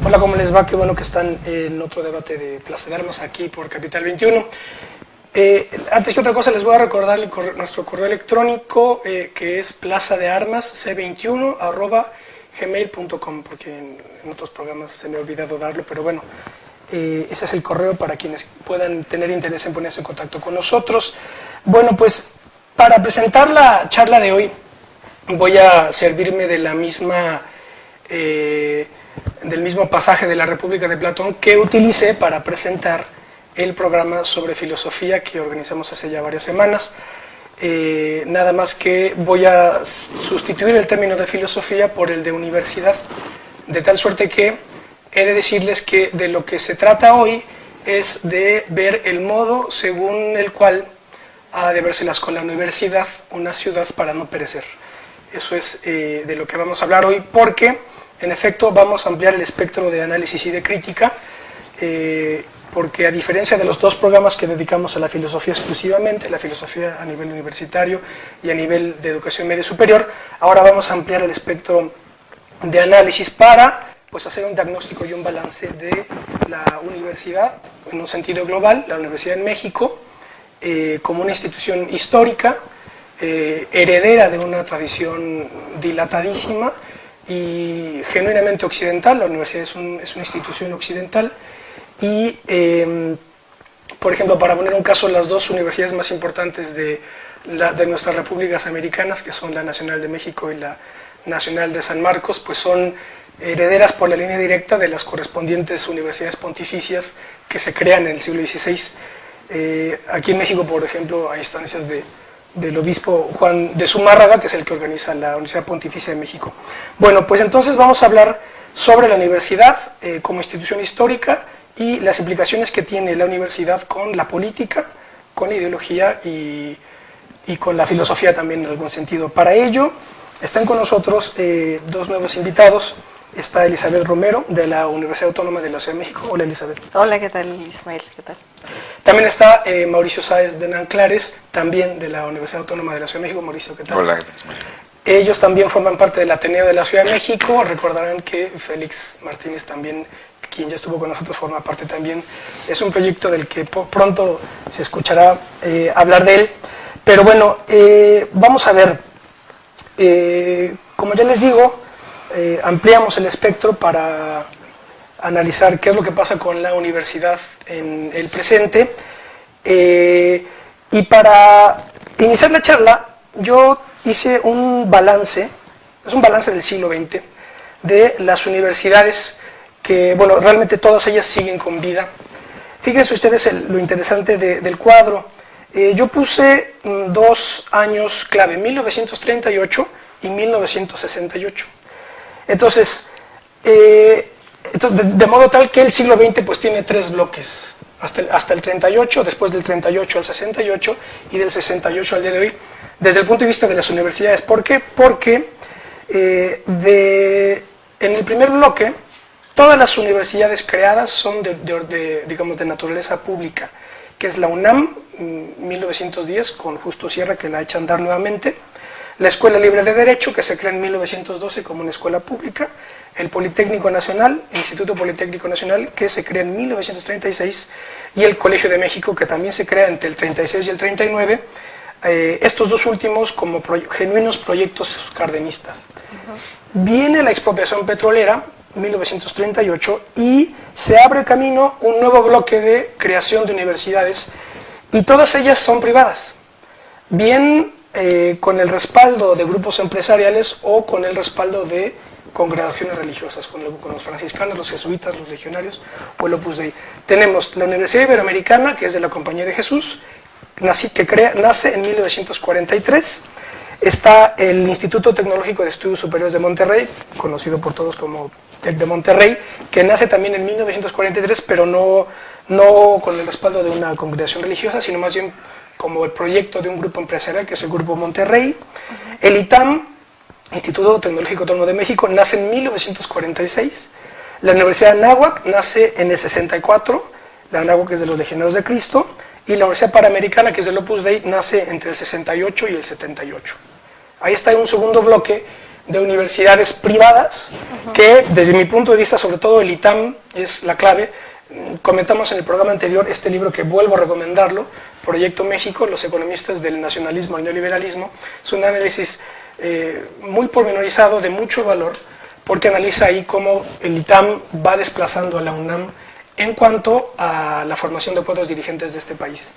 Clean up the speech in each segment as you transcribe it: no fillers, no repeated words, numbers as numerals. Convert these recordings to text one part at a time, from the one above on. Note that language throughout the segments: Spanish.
Hola, ¿cómo les va? Qué bueno que están en otro debate de Plaza de Armas aquí por Capital 21. Antes que otra cosa les voy a recordar nuestro correo electrónico que es plazadearmas c21@gmail.com, porque en otros programas se me ha olvidado darlo, pero bueno, ese es el correo para quienes puedan tener interés en ponerse en contacto con nosotros. Bueno, pues para presentar la charla de hoy voy a servirme de la misma... del mismo pasaje de la República de Platón que utilicé para presentar el programa sobre filosofía que organizamos hace ya varias semanas. Nada más que voy a sustituir el término de filosofía por el de universidad, de tal suerte que he de decirles que de lo que se trata hoy es de ver el modo según el cual ha de vérselas con la universidad, una ciudad para no perecer. Eso es de lo que vamos a hablar hoy, porque en efecto vamos a ampliar el espectro de análisis y de crítica, porque a diferencia de los dos programas que dedicamos a la filosofía exclusivamente, la filosofía a nivel universitario y a nivel de educación media superior, ahora vamos a ampliar el espectro de análisis para pues, hacer un diagnóstico y un balance de la universidad en un sentido global, la Universidad en México, como una institución histórica, heredera de una tradición dilatadísima y genuinamente occidental. La universidad es una institución occidental y, por ejemplo, para poner un caso, las dos universidades más importantes de nuestras repúblicas americanas, que son la Nacional de México y la Nacional de San Marcos, pues son herederas por la línea directa de las correspondientes universidades pontificias que se crean en el siglo XVI. Aquí en México, por ejemplo, a instancias del obispo Juan de Zumárraga, que es el que organiza la Universidad Pontificia de México. Bueno, pues entonces vamos a hablar sobre la universidad como institución histórica y las implicaciones que tiene la universidad con la política, con la ideología y con la filosofía también en algún sentido. Para ello están con nosotros dos nuevos invitados. Está Elizabeth Romero, de la Universidad Autónoma de la Ciudad de México. Hola, Elizabeth. Hola, ¿qué tal, Ismael? ¿Qué tal? También está Mauricio Sáez de Nanclares, también de la Universidad Autónoma de la Ciudad de México. Mauricio, ¿qué tal? Hola, ¿qué tal, Ismael? Ellos también forman parte del Ateneo de la Ciudad de México. Recordarán que Félix Martínez también, quien ya estuvo con nosotros, forma parte también. Es un proyecto del que pronto se escuchará hablar de él. Pero bueno, vamos a ver. Como ya les digo, ampliamos el espectro para analizar qué es lo que pasa con la universidad en el presente. Y para iniciar la charla, yo hice un balance, es un balance del siglo XX, de las universidades que, bueno, realmente todas ellas siguen con vida. Fíjense ustedes lo interesante del cuadro. Yo puse dos años clave, 1938 y 1968. Entonces, de modo tal que el siglo XX pues tiene tres bloques, hasta el 38, después del 38 al 68 y del 68 al día de hoy, desde el punto de vista de las universidades. ¿Por qué? Porque en el primer bloque todas las universidades creadas son digamos, de naturaleza pública, que es la UNAM, 1910, con Justo Sierra, que la echa a andar nuevamente, la Escuela Libre de Derecho, que se crea en 1912 como una escuela pública, el Politécnico Nacional, el Instituto Politécnico Nacional, que se crea en 1936, y el Colegio de México, que también se crea entre el 36 y el 39, estos dos últimos como genuinos proyectos cardenistas. Viene la expropiación petrolera, 1938, y se abre camino un nuevo bloque de creación de universidades, y todas ellas son privadas, bien con el respaldo de grupos empresariales o con el respaldo de congregaciones religiosas, con los franciscanos, los jesuitas, los legionarios o el Opus Dei. Tenemos la Universidad Iberoamericana, que es de la Compañía de Jesús, nace en 1943. Está el Instituto Tecnológico de Estudios Superiores de Monterrey, conocido por todos como TEC de Monterrey, que nace también en 1943, pero no con el respaldo de una congregación religiosa, sino más bien como el proyecto de un grupo empresarial, que es el Grupo Monterrey. El ITAM, Instituto Tecnológico Autónomo de México, nace en 1946. La Universidad de Anáhuac nace en el 64, la Anáhuac es de los Legionarios de Cristo, y la Universidad Panamericana, que es del Opus Dei, nace entre el 68 y el 78. Ahí está un segundo bloque de universidades privadas, que desde mi punto de vista, sobre todo el ITAM es la clave. Comentamos en el programa anterior este libro que vuelvo a recomendarlo, Proyecto México, los economistas del nacionalismo al neoliberalismo. Es un análisis muy pormenorizado, de mucho valor, porque analiza ahí cómo el ITAM va desplazando a la UNAM en cuanto a la formación de cuadros dirigentes de este país.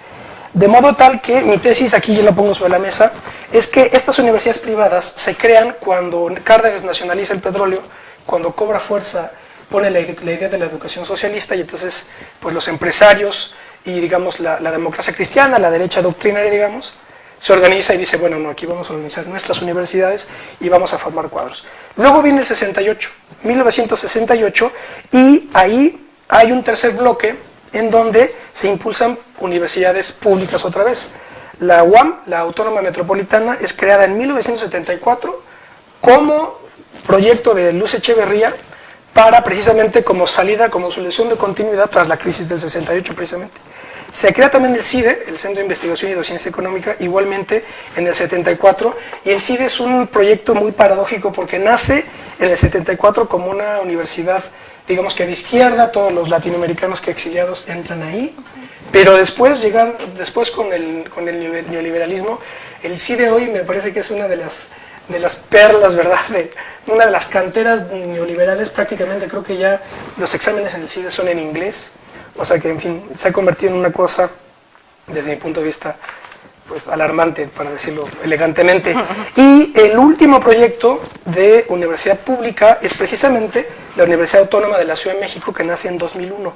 De modo tal que mi tesis, aquí yo la pongo sobre la mesa, es que estas universidades privadas se crean cuando Cárdenas nacionaliza el petróleo, cuando cobra fuerza, pone la idea de la educación socialista, y entonces pues los empresarios y digamos la democracia cristiana, la derecha doctrinaria, digamos, se organiza y dice, bueno, no, aquí vamos a organizar nuestras universidades y vamos a formar cuadros. Luego viene el 68, 1968, y ahí hay un tercer bloque en donde se impulsan universidades públicas otra vez. La UAM, la Autónoma Metropolitana, es creada en 1974 como proyecto de Luz Echeverría para precisamente como salida, como solución de continuidad tras la crisis del 68 precisamente. Se crea también el CIDE, el Centro de Investigación y Docencia Económica, igualmente en el 74, y el CIDE es un proyecto muy paradójico porque nace en el 74 como una universidad, digamos que de izquierda, todos los latinoamericanos que exiliados entran ahí, pero después con el neoliberalismo, el CIDE hoy me parece que es una de las perlas, ¿verdad?, una de las canteras neoliberales. Prácticamente creo que ya los exámenes en el CIDE son en inglés, o sea que, en fin, se ha convertido en una cosa, desde mi punto de vista, pues alarmante, para decirlo elegantemente. Y el último proyecto de universidad pública es precisamente la Universidad Autónoma de la Ciudad de México, que nace en 2001.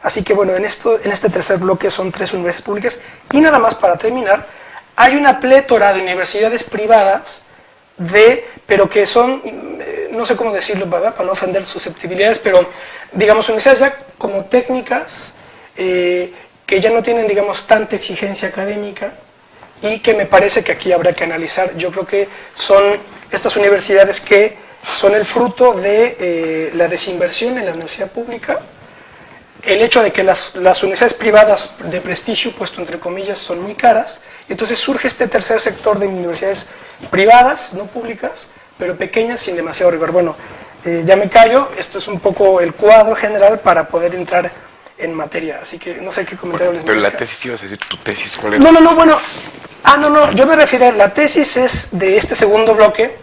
Así que bueno, en este tercer bloque son 3 universidades públicas, y nada más para terminar, hay una plétora de universidades privadas, pero que son, no sé cómo decirlo, ¿verdad?, para no ofender susceptibilidades, pero digamos universidades ya como técnicas, que ya no tienen, digamos, tanta exigencia académica, y que me parece que aquí habrá que analizar. Yo creo que son estas universidades que son el fruto de la desinversión en la universidad pública, el hecho de que las universidades privadas de prestigio, puesto entre comillas, son muy caras, y entonces surge este tercer sector de universidades privadas, no públicas, pero pequeñas, sin demasiado rigor. Bueno, ya me callo, esto es un poco el cuadro general para poder entrar en materia, así que no sé qué comentario les merezca. Pero la tesis, ibas a decir, ¿tu tesis cuál era? No, bueno, yo me refiero, la tesis es de este segundo bloque.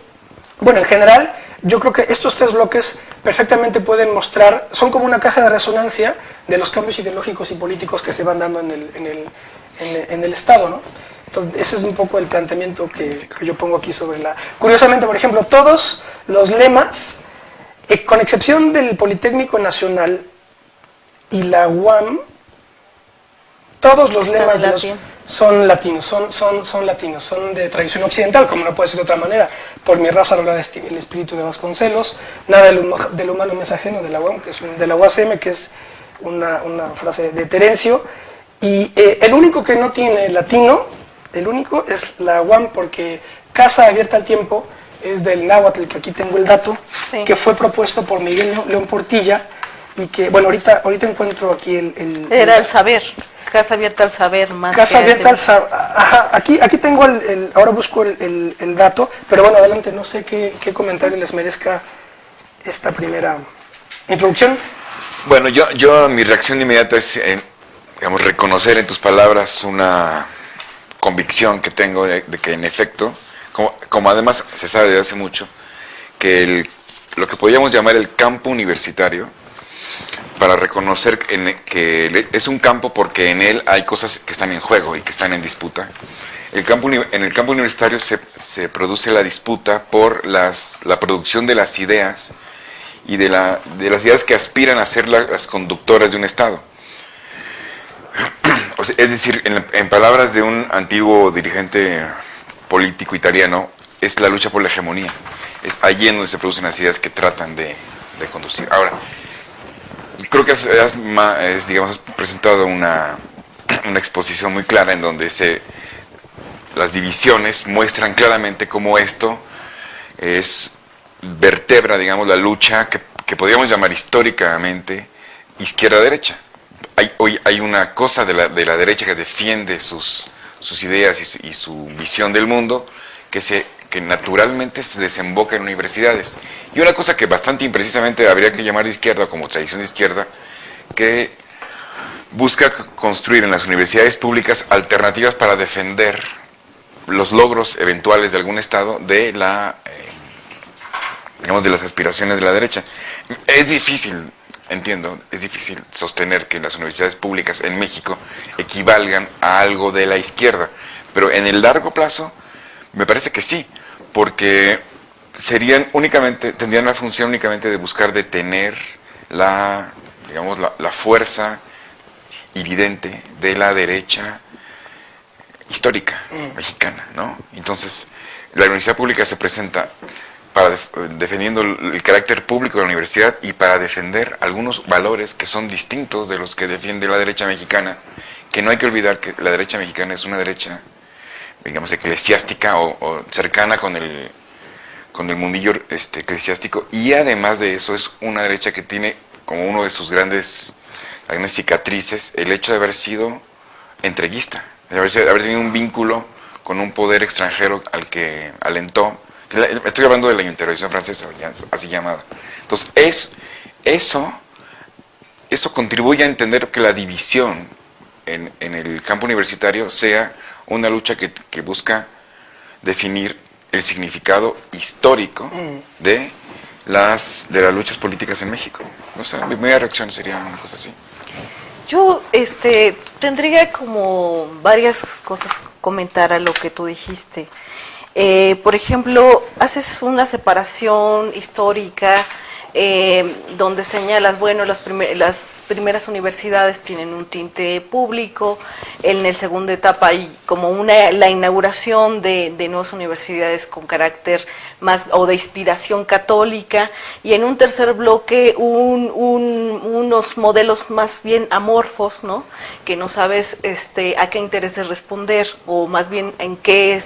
Bueno, en general, yo creo que estos 3 bloques perfectamente pueden mostrar, son como una caja de resonancia de los cambios ideológicos y políticos que se van dando en el Estado, ¿no? Entonces, ese es un poco el planteamiento que yo pongo aquí sobre la... Curiosamente, por ejemplo, todos los lemas, con excepción del Politécnico Nacional y la UAM, todos los lemas son latinos, son latinos, son de tradición occidental, como no puede ser de otra manera. Por mi raza habla el espíritu de Vasconcelos, nada del humano mensajero de la UAM, que es de la UACM, que es una frase de Terencio, y el único que no tiene latino, el único es la UAM, porque Casa Abierta al Tiempo es del náhuatl, que aquí tengo el dato, sí, que fue propuesto por Miguel León Portilla, y que, bueno, ahorita encuentro aquí Era el saber, Casa Abierta al Saber, más Casa Abierta al Saber, ajá, aquí tengo ahora busco el dato, pero bueno, adelante, no sé qué comentario les merezca esta primera introducción. Bueno, yo mi reacción inmediata es, digamos, reconocer en tus palabras una convicción que tengo de que en efecto, como además se sabe desde hace mucho, que lo que podríamos llamar el campo universitario, para reconocer que es un campo porque en él hay cosas que están en juego y que están en disputa. En el campo universitario se produce la disputa por la producción de las ideas y de las ideas que aspiran a ser las conductoras de un Estado. O sea, es decir, en palabras de un antiguo dirigente político italiano, es la lucha por la hegemonía. Es allí en donde se producen las ideas que tratan de conducir. Ahora, creo que has presentado una exposición muy clara en donde las divisiones muestran claramente cómo esto vertebra, digamos, la lucha que podríamos llamar históricamente izquierda-derecha. Hoy hay una cosa de la derecha que defiende sus ideas y su visión del mundo que que naturalmente se desemboca en universidades. Y una cosa que bastante imprecisamente habría que llamar de izquierda, como tradición de izquierda, que busca construir en las universidades públicas alternativas para defender los logros eventuales de algún estado de digamos, de las aspiraciones de la derecha. Es difícil, entiendo, es difícil sostener que las universidades públicas en México equivalgan a algo de la izquierda, pero en el largo plazo me parece que sí, porque tendrían la función únicamente de buscar detener la fuerza evidente de la derecha histórica mexicana, ¿no? Entonces, la universidad pública se presenta defendiendo el carácter público de la universidad y para defender algunos valores que son distintos de los que defiende la derecha mexicana, que no hay que olvidar que la derecha mexicana es una derecha, digamos, eclesiástica o cercana con el mundillo eclesiástico, y además de eso es una derecha que tiene como uno de sus grandes cicatrices el hecho de haber sido entreguista, de haber tenido un vínculo con un poder extranjero al que alentó. Estoy hablando de la intervención francesa, así llamada. Entonces, eso contribuye a entender que la división en el campo universitario sea una lucha que busca definir el significado histórico de las luchas políticas en México. No sé, mi media reacción sería una cosa así. Yo tendría como varias cosas que comentar a lo que tú dijiste. Por ejemplo, haces una separación histórica donde señalas, bueno, las primeras universidades tienen un tinte público, en la segunda etapa hay como la inauguración de nuevas universidades con carácter más o de inspiración católica, y en un tercer bloque unos modelos más bien amorfos, ¿no? Que no sabes a qué intereses responder, o más bien en qué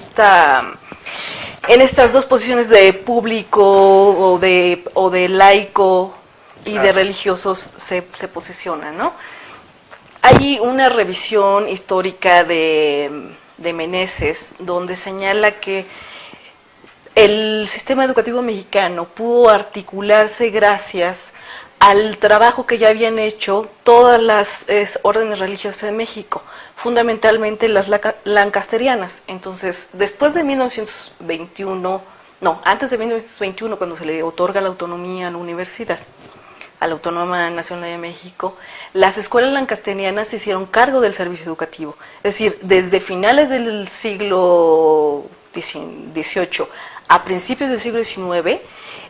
en estas dos posiciones de público o de laico y de religiosos se posicionan, ¿no? Hay una revisión histórica de Meneses donde señala que el sistema educativo mexicano pudo articularse gracias al trabajo que ya habían hecho todas las órdenes religiosas de México, fundamentalmente las lancasterianas. Entonces, después de 1921, antes de 1921, cuando se le otorga la autonomía a la universidad, a la Autónoma Nacional de México, las escuelas lancasterianas se hicieron cargo del servicio educativo. Es decir, desde finales del siglo XVIII a principios del siglo XIX,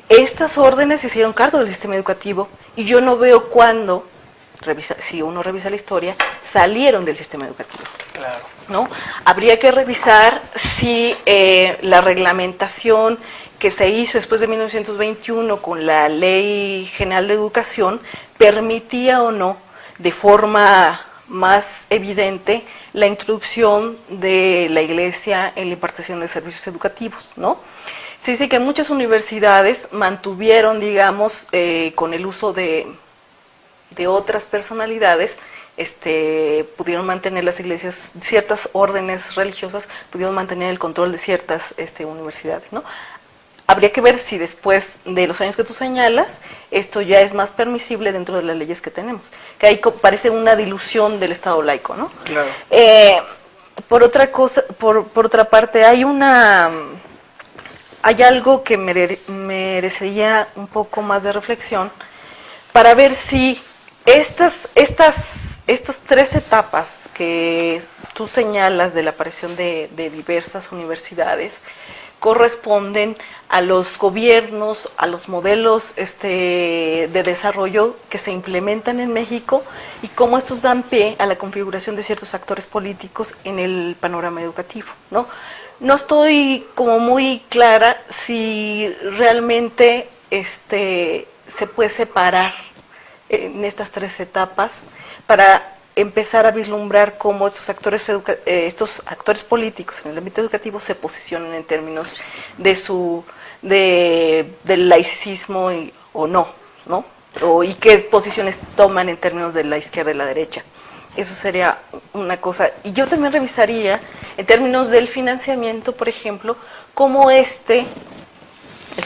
estas órdenes se hicieron cargo del sistema educativo, y yo no veo cuándo, si uno revisa la historia, salieron del sistema educativo. Claro. ¿No? Habría que revisar si la reglamentación que se hizo después de 1921 con la Ley General de Educación permitía o no, de forma más evidente, la introducción de la Iglesia en la impartición de servicios educativos, ¿no? Se dice que muchas universidades mantuvieron, digamos, con el uso de otras personalidades, pudieron mantener las iglesias, ciertas órdenes religiosas pudieron mantener el control de ciertas universidades, ¿no? Habría que ver si después de los años que tú señalas, esto ya es más permisible dentro de las leyes que tenemos, que ahí parece una dilución del Estado laico, ¿no? Claro. Por otra parte, hay algo que merecería un poco más de reflexión para ver si estas tres etapas que tú señalas de la aparición de diversas universidades corresponden a los gobiernos, a los modelos de desarrollo que se implementan en México, y cómo estos dan pie a la configuración de ciertos actores políticos en el panorama educativo, ¿no? No estoy como muy clara si realmente se puede separar en estas tres etapas para empezar a vislumbrar cómo estos actores políticos en el ámbito educativo se posicionan en términos del laicismo o no, y qué posiciones toman en términos de la izquierda y la derecha. Eso sería una cosa. Y yo también revisaría, en términos del financiamiento, por ejemplo, cómo el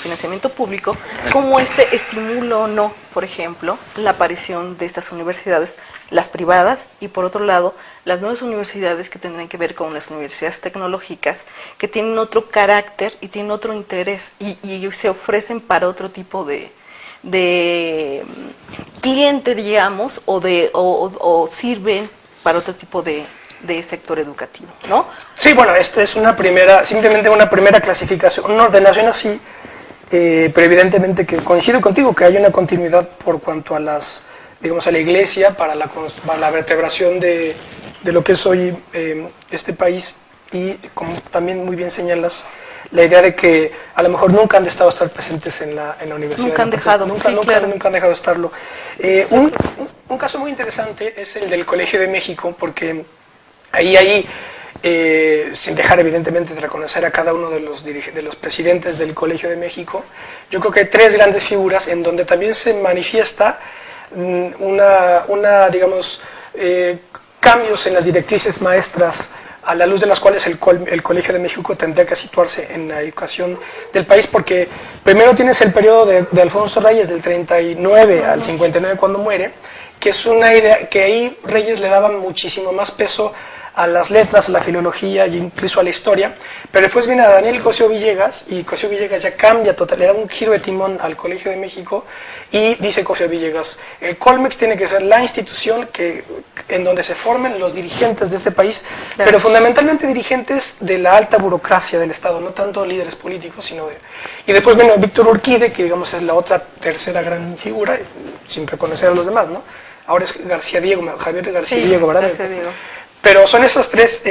financiamiento público, cómo estimula o no, por ejemplo, la aparición de estas universidades, las privadas, y por otro lado, las nuevas universidades que tendrán que ver con las universidades tecnológicas, que tienen otro carácter y tienen otro interés, y se ofrecen para otro tipo de cliente, digamos, o sirven para otro tipo de sector educativo, ¿no? Sí, bueno, esta es simplemente una primera clasificación, una ordenación así, pero evidentemente que coincido contigo que hay una continuidad por cuanto a a la Iglesia para la vertebración de lo que es hoy este país, y como también muy bien señalas, la idea de que a lo mejor nunca han estado estar presentes en la universidad. Nunca han dejado, nunca han dejado de estarlo. Un caso muy interesante es el del Colegio de México, porque ahí sin dejar evidentemente de reconocer a cada uno de los presidentes del Colegio de México, yo creo que hay tres grandes figuras en donde también se manifiesta digamos, cambios en las directrices maestras, a la luz de las cuales el Colegio de México tendría que situarse en la educación del país, porque primero tienes el periodo de Alfonso Reyes, del 39 al 59 cuando muere, que es una idea que ahí Reyes le daba muchísimo más peso a las letras, a la filología e incluso a la historia, pero después viene a Daniel Cosío Villegas, y Cosío Villegas ya cambia total, le da un giro de timón al Colegio de México, y dice Cosío Villegas, el Colmex tiene que ser la institución en donde se formen los dirigentes de este país, claro, pero fundamentalmente dirigentes de la alta burocracia del Estado, no tanto líderes políticos, sino y después viene Víctor Urquide, que digamos es la otra tercera gran figura, sin reconocer a los demás, ¿no? Ahora es Javier García Diego, ¿verdad? García Diego. Pero son estos tres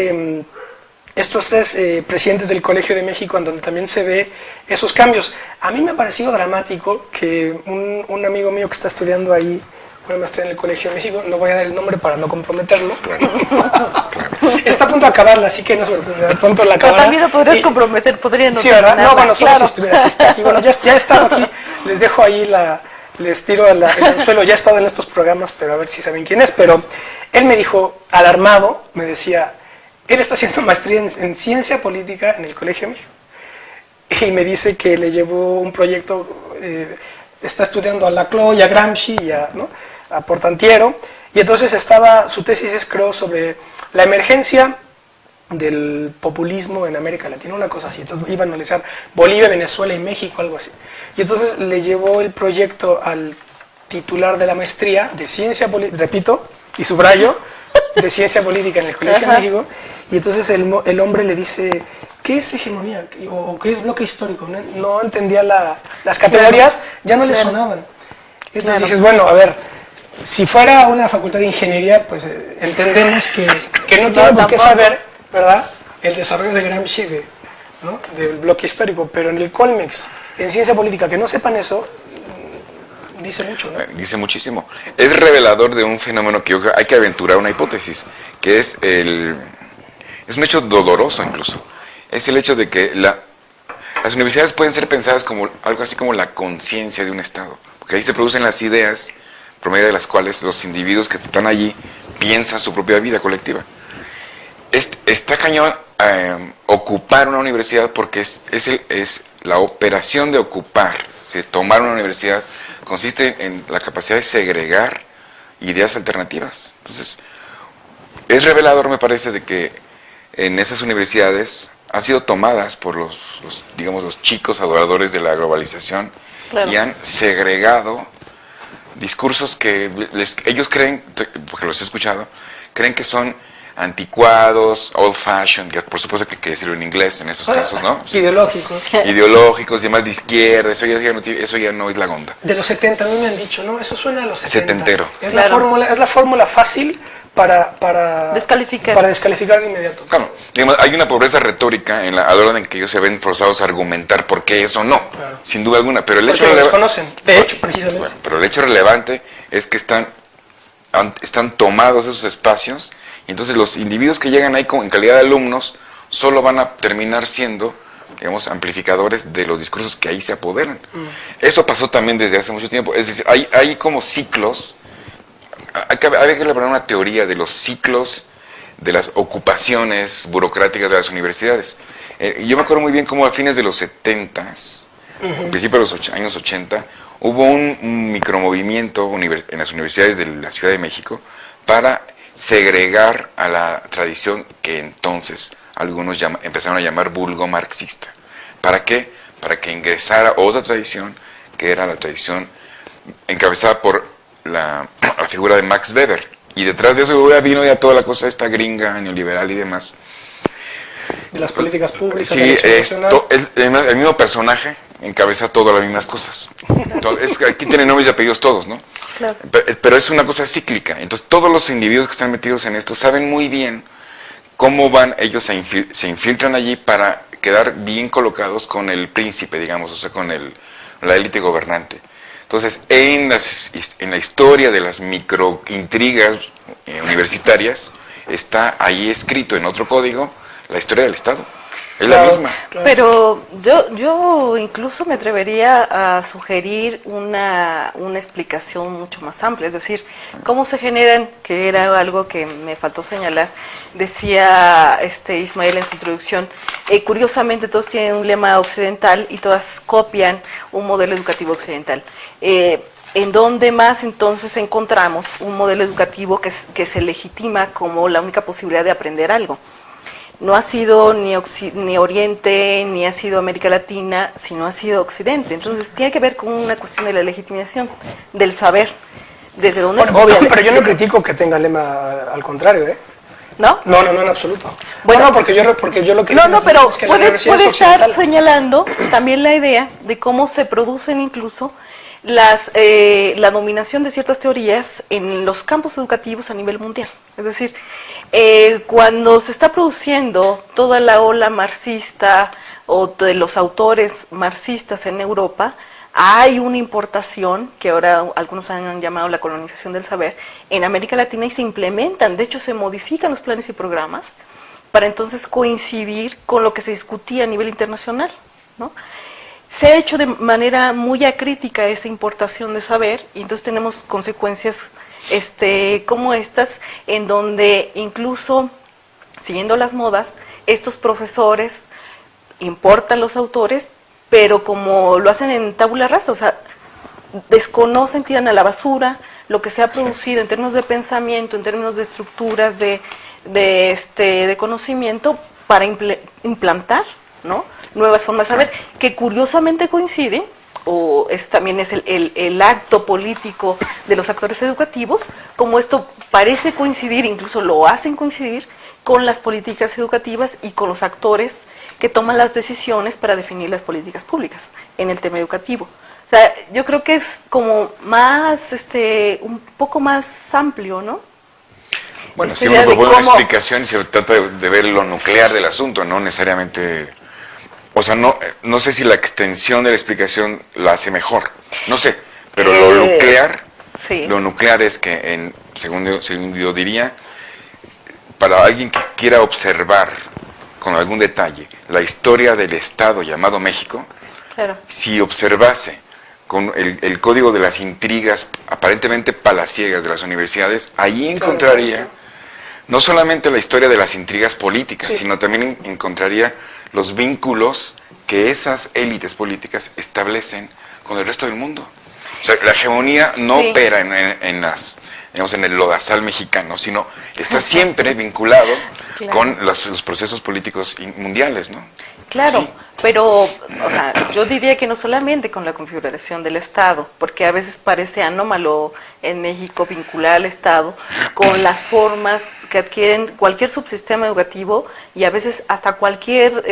presidentes del Colegio de México en donde también se ve esos cambios. A mí me ha parecido dramático que un amigo mío que está estudiando ahí una maestría en el Colegio de México, no voy a dar el nombre para no comprometerlo, está a punto de acabarla, así que no se preocupe, de pronto la acabará. Pero también lo podrías comprometer, podría no. Sí, ¿verdad? No, bueno, solo claro, si estuviera así aquí. Bueno, ya he estado aquí, les dejo ahí les tiro el anzuelo, ya he estado en estos programas, pero a ver si saben quién es, pero él me dijo, alarmado, me decía, él está haciendo maestría en ciencia política en el Colegio de México, y me dice que le llevó un proyecto, está estudiando a Laclau y a Gramsci y a Portantiero, y entonces su tesis es, creo, sobre la emergencia del populismo en América Latina, una cosa así. Entonces iba a analizar Bolivia, Venezuela y México, algo así. Y entonces le llevó el proyecto al titular de la maestría de ciencia política, repito, y subrayo, de ciencia política en el Colegio de México, y entonces el hombre le dice, ¿qué es hegemonía? ¿O qué es bloque histórico? No entendía las categorías, ya no le sonaban. Entonces dices, bueno, a ver, si fuera una facultad de ingeniería, pues entendemos que no tiene por qué saber, ¿verdad?, el desarrollo de Gramsci, del bloque histórico, pero en el Colmex, en ciencia política, que no sepan eso, dice mucho, ¿no? Dice muchísimo. Es revelador de un fenómeno que hay que aventurar una hipótesis, que es un hecho doloroso incluso. Es el hecho de que las universidades pueden ser pensadas como algo así como la conciencia de un Estado, porque ahí se producen las ideas por medio de las cuales los individuos que están allí piensan su propia vida colectiva. Está cañón ocupar una universidad, porque es la operación de ocupar, de tomar una universidad, consiste en la capacidad de segregar ideas alternativas. Entonces, es revelador, me parece, de que en esas universidades han sido tomadas por los chicos adoradores de la globalización, claro, y han segregado discursos que ellos creen, porque los he escuchado, creen que son anticuados, old fashioned, que por supuesto que hay que decirlo en inglés en esos casos, ¿no? Ideológicos, y demás de izquierda, eso ya no es la onda. De los 70, a mí me han dicho, ¿no? Eso suena a los 70. Setentero. Es la fórmula fácil para descalificar de inmediato. Claro, digamos, hay una pobreza retórica a la hora en que ellos se ven forzados a argumentar por qué eso no, claro, sin duda alguna, pero el hecho lo desconocen, de hecho, precisamente. Bueno, pero el hecho relevante es que están tomados esos espacios, y entonces los individuos que llegan ahí en calidad de alumnos solo van a terminar siendo, digamos, amplificadores de los discursos que ahí se apoderan. Eso pasó también desde hace mucho tiempo, es decir, hay como ciclos había que elaborar una teoría de los ciclos de las ocupaciones burocráticas de las universidades. Yo me acuerdo muy bien cómo a fines de los 70s, principios de los años 80, hubo un micromovimiento en las universidades de la Ciudad de México para segregar a la tradición que entonces algunos empezaron a llamar vulgo marxista. ¿Para qué? Para que ingresara otra tradición, que era la tradición encabezada por la figura de Max Weber. Y detrás de eso vino ya toda la cosa esta gringa, neoliberal y demás. De las políticas públicas. Sí, el mismo personaje encabeza todas las mismas cosas. Entonces, aquí tienen nombres y apellidos todos, ¿no? Claro. Pero es una cosa cíclica. Entonces, todos los individuos que están metidos en esto saben muy bien cómo van ellos, se infiltran allí para quedar bien colocados con el príncipe, digamos, o sea, con la élite gobernante. Entonces, en la historia de las microintrigas universitarias, está ahí escrito en otro código la historia del Estado. Es la misma. Claro. Pero yo incluso me atrevería a sugerir una explicación mucho más amplia, es decir, cómo se generan, que era algo que me faltó señalar, decía Ismael en su introducción, curiosamente todos tienen un lema occidental y todas copian un modelo educativo occidental. En donde más entonces encontramos un modelo educativo que se legitima como la única posibilidad de aprender algo. No ha sido ni Oriente, ni ha sido América Latina, sino ha sido Occidente. Entonces tiene que ver con una cuestión de la legitimación del saber. Desde donde, bueno, obviamente. Pero yo no critico que tenga lema al contrario, ¿eh? ¿No? No, en absoluto. Bueno, no, porque yo lo que... No, pero es que puede estar señalando también la idea de cómo se producen incluso la dominación de ciertas teorías en los campos educativos a nivel mundial. Es decir, cuando se está produciendo toda la ola marxista o de los autores marxistas en Europa, hay una importación, que ahora algunos han llamado la colonización del saber, en América Latina, y se implementan, de hecho se modifican los planes y programas para entonces coincidir con lo que se discutía a nivel internacional, ¿no? Se ha hecho de manera muy acrítica esa importación de saber, y entonces tenemos consecuencias como estas, en donde incluso, siguiendo las modas, estos profesores importan los autores, pero como lo hacen en tabula rasa, o sea, desconocen, tiran a la basura lo que se ha producido en términos de pensamiento, en términos de estructuras de conocimiento, para implantar, ¿no?, nuevas formas de saber, que curiosamente coinciden, o también es el acto político de los actores educativos, como esto parece coincidir, incluso lo hacen coincidir, con las políticas educativas y con los actores que toman las decisiones para definir las políticas públicas en el tema educativo. O sea, yo creo que es como más, un poco más amplio, ¿no? Bueno, si uno propone una explicación, se trata de ver lo nuclear del asunto, no necesariamente... O sea, no sé si la extensión de la explicación la hace mejor, no sé, pero lo nuclear es que, según yo diría, para alguien que quiera observar con algún detalle la historia del Estado llamado México, claro, si observase con el código de las intrigas aparentemente palaciegas de las universidades, allí encontraría no solamente la historia de las intrigas políticas, sino también encontraría los vínculos que esas élites políticas establecen con el resto del mundo. O sea, la hegemonía no opera en el lodazal mexicano, sino está siempre vinculado con los procesos políticos mundiales, ¿no? Claro, sí. Pero, o sea, yo diría que no solamente con la configuración del Estado, porque a veces parece anómalo en México vincular al Estado con las formas que adquieren cualquier subsistema educativo y a veces hasta cualquier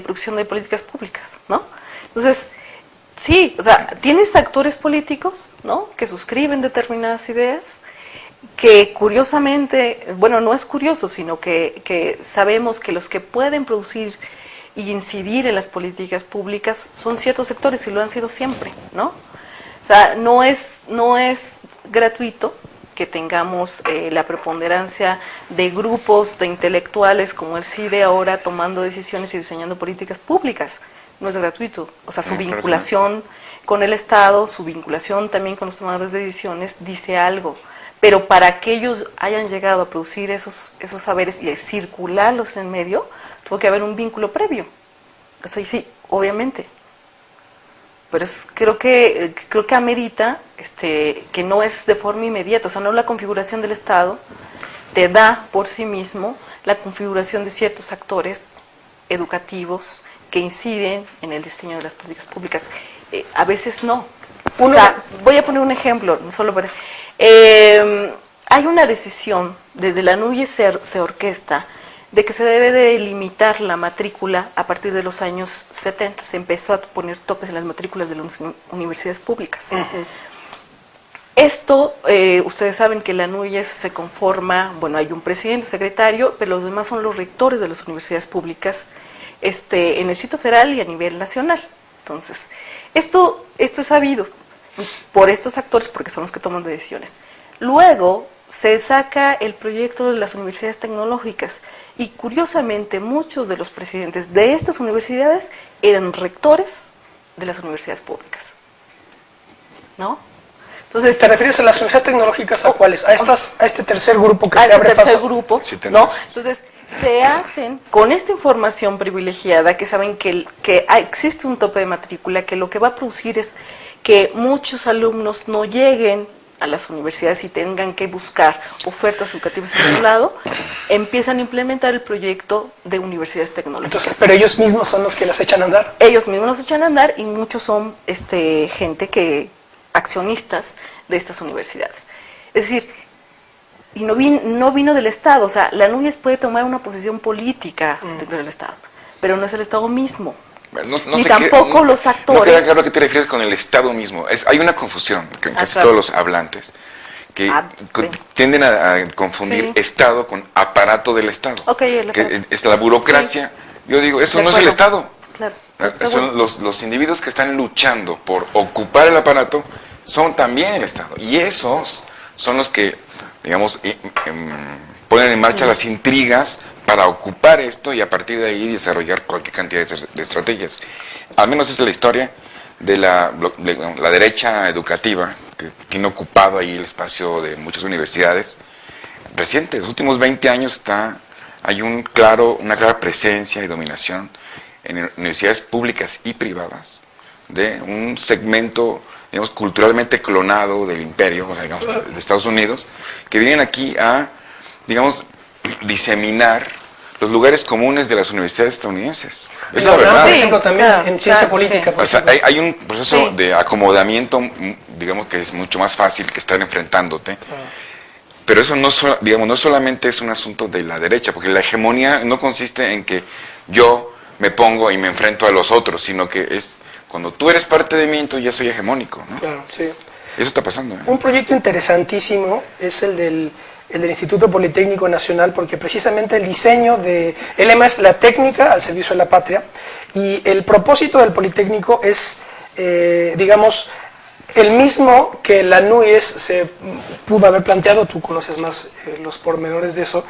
producción de políticas públicas, ¿no? Entonces, sí, o sea, tienes actores políticos, ¿no?, que suscriben determinadas ideas, que curiosamente, bueno, no es curioso, sino que sabemos que los que pueden producir y incidir en las políticas públicas son ciertos sectores y lo han sido siempre, ¿no? O sea, no es gratuito que tengamos la preponderancia de grupos de intelectuales como el CIDE ahora tomando decisiones y diseñando políticas públicas. No es gratuito. O sea, su vinculación con el Estado, su vinculación también con los tomadores de decisiones dice algo. pero para que ellos hayan llegado a producir esos saberes y a circularlos en el medio, tuvo que haber un vínculo previo. Eso sí, obviamente. Pero creo que amerita que no es de forma inmediata, o sea, no la configuración del Estado te da por sí mismo la configuración de ciertos actores educativos que inciden en el diseño de las políticas públicas. A veces no. O sea, voy a poner un ejemplo, solo para... hay una decisión, desde la NUYES se orquesta, de que se debe de limitar la matrícula a partir de los años 70. Se empezó a poner topes en las matrículas de las universidades públicas. Esto, ustedes saben que la NUYES se conforma, bueno, hay un presidente, un secretario, pero los demás son los rectores de las universidades públicas en el Distrito Federal y a nivel nacional. Entonces, esto es sabido por estos actores porque son los que toman decisiones. Luego se saca el proyecto de las universidades tecnológicas y curiosamente muchos de los presidentes de estas universidades eran rectores de las universidades públicas, ¿no? Entonces, ¿te refieres a las universidades tecnológicas a cuáles? A este tercer grupo que se abre paso. A este tercer grupo, ¿no? Entonces, se hacen con esta información privilegiada que saben que existe un tope de matrícula, que lo que va a producir es que muchos alumnos no lleguen a las universidades y tengan que buscar ofertas educativas en otro lado, empiezan a implementar el proyecto de universidades tecnológicas. Entonces, pero ellos mismos son los que las echan a andar. Ellos mismos los echan a andar y muchos son gente accionistas de estas universidades. Es decir, y no vino del Estado, o sea, la NUYES puede tomar una posición política dentro del Estado, pero no es el Estado mismo. Ni tampoco los actores. No queda claro a qué te refieres con el Estado mismo. Hay una confusión que casi todos los hablantes que tienden a confundir Estado con aparato del Estado. Que es la burocracia. Sí. Yo digo, eso no es el Estado. Claro. Son los individuos que están luchando por ocupar el aparato, son también el Estado. Y esos son los que, digamos, ponen en marcha las intrigas para ocupar esto y a partir de ahí desarrollar cualquier cantidad de estrategias. Al menos esa es la historia de la derecha educativa, que tiene ocupado ahí el espacio de muchas universidades recientes. Los últimos 20 años hay una clara presencia y dominación en universidades públicas y privadas de un segmento, digamos, culturalmente clonado del imperio, o sea, digamos, de Estados Unidos, que vienen aquí a, digamos, diseminar los lugares comunes de las universidades estadounidenses. Esa es la verdad. Por ejemplo, también en ciencia política. O sea, hay un proceso de acomodamiento, digamos, que es mucho más fácil que estar enfrentándote. Pero eso no solamente es un asunto de la derecha, porque la hegemonía no consiste en que yo me pongo y me enfrento a los otros, sino que es cuando tú eres parte de mí, entonces ya soy hegemónico, ¿no? Claro, sí. Eso está pasando, ¿eh? Un proyecto interesantísimo es el del Instituto Politécnico Nacional, porque precisamente el diseño el lema es la técnica al servicio de la patria, y el propósito del Politécnico es, digamos, el mismo que la NUYES se pudo haber planteado. Tú conoces más los pormenores de eso,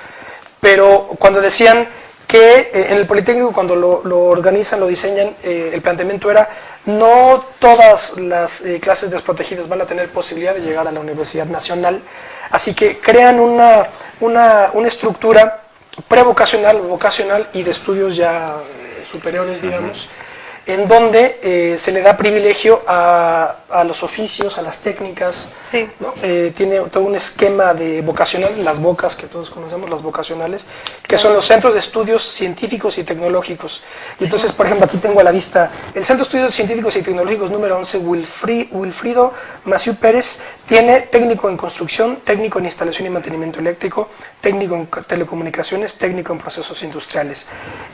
pero cuando decían que en el Politécnico, cuando lo organizan, lo diseñan, el planteamiento era: no todas las clases desprotegidas van a tener posibilidad de llegar a la Universidad Nacional, así que crean una estructura prevocacional, vocacional y de estudios ya superiores, digamos, en donde se le da privilegio a los oficios, a las técnicas, ¿no? Tiene todo un esquema de vocacional, las vocas que todos conocemos, las vocacionales, que son los centros de estudios científicos y tecnológicos. Y entonces, por ejemplo, aquí tengo a la vista el Centro de Estudios Científicos y Tecnológicos número 11, Wilfrido Maciú Pérez, tiene técnico en construcción, técnico en instalación y mantenimiento eléctrico, técnico en telecomunicaciones, técnico en procesos industriales.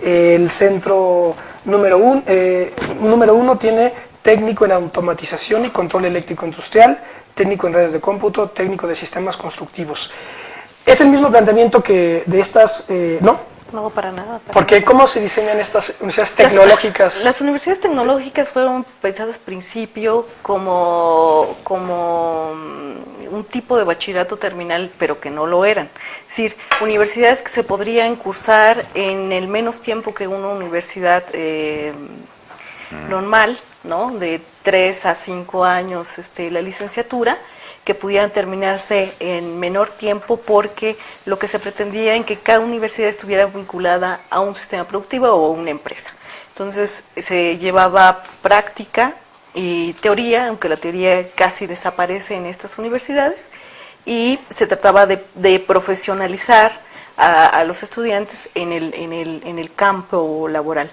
El centro número 1 tiene técnico en automatización y control eléctrico industrial, técnico en redes de cómputo, técnico de sistemas constructivos. Es el mismo planteamiento que de estas, ¿no? No, para nada. Porque ¿cómo se diseñan estas universidades tecnológicas? Las universidades tecnológicas fueron pensadas al principio como un tipo de bachillerato terminal, pero que no lo eran. Es decir, universidades que se podrían cursar en el menos tiempo que una universidad normal, ¿no? De 3 a 5 años la licenciatura, que pudieran terminarse en menor tiempo, porque lo que se pretendía en que cada universidad estuviera vinculada a un sistema productivo o a una empresa. Entonces se llevaba práctica y teoría, aunque la teoría casi desaparece en estas universidades, y se trataba de profesionalizar a los estudiantes en el campo laboral.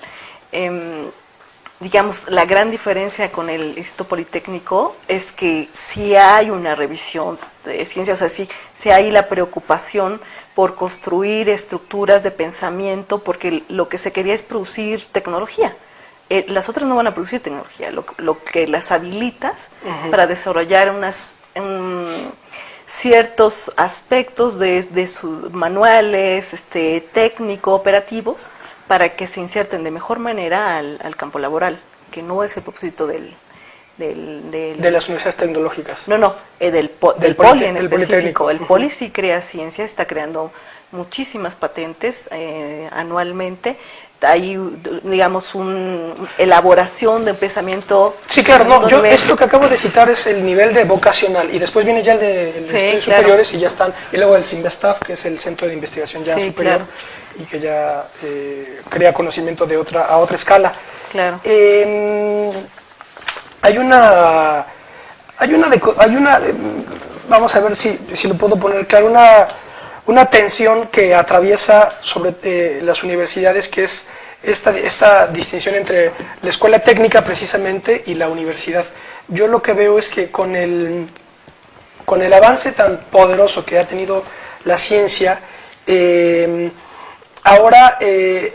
Digamos, la gran diferencia con el Instituto Politécnico es que sí hay una revisión de ciencias, o sea, sí hay la preocupación por construir estructuras de pensamiento, porque lo que se quería es producir tecnología. Las otras no van a producir tecnología, lo que las habilitas para desarrollar ciertos aspectos de sus manuales técnico, operativos, para que se inserten de mejor manera al campo laboral, que no es el propósito de las universidades tecnológicas. No, del Poli en específico. El Poli sí crea ciencia, está creando muchísimas patentes anualmente. Hay, digamos, una elaboración de pensamiento. Sí, claro, no, esto que acabo de citar es el nivel de vocacional, y después viene ya el de estudios superiores, y ya están, y luego el CINVESTAF, que es el centro de investigación ya superior, claro, y que ya crea conocimiento a otra escala. Claro. Hay una, vamos a ver si lo puedo poner claro, una tensión que atraviesa sobre las universidades, que es esta distinción entre la escuela técnica precisamente y la universidad. Yo lo que veo es que con el avance tan poderoso que ha tenido la ciencia, ahora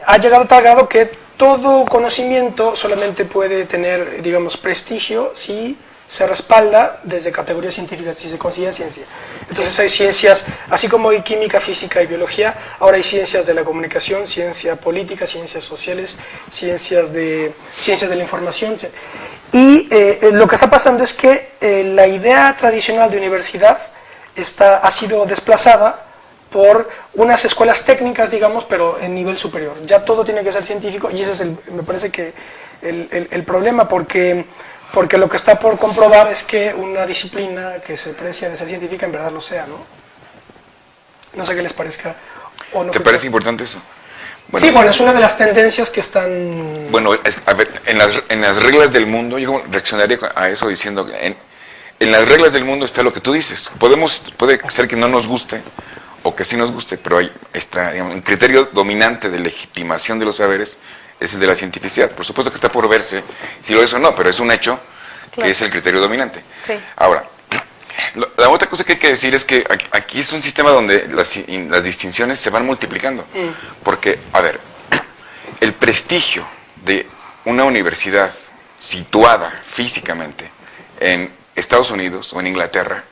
ha llegado a tal grado que todo conocimiento solamente puede tener, digamos, prestigio si se respalda desde categorías científicas, si se considera ciencia. Entonces hay ciencias, así como hay química, física y biología, ahora hay ciencias de la comunicación, ciencia política, ciencias sociales, ciencias de la información. Y lo que está pasando es que la idea tradicional de universidad ha sido desplazada por unas escuelas técnicas, digamos, pero en nivel superior. Ya todo tiene que ser científico, y ese es me parece que el problema, porque lo que está por comprobar es que una disciplina que se precia de ser científica en verdad lo sea, ¿no? No sé qué les parezca. O no. ¿Te parece importante eso? Bueno, sí, bueno, es una de las tendencias que están... Bueno, a ver, en las reglas del mundo, yo reaccionaría a eso diciendo que en las reglas del mundo está lo que tú dices. Puede ser que no nos guste, o que sí nos guste, pero hay digamos, un criterio dominante de legitimación de los saberes es el de la cientificidad. Por supuesto que está por verse si lo es o no, pero es un hecho, claro, que es el criterio dominante. Sí. Ahora, la otra cosa que hay que decir es que aquí es un sistema donde las distinciones se van multiplicando. Porque, a ver, el prestigio de una universidad situada físicamente en Estados Unidos o en Inglaterra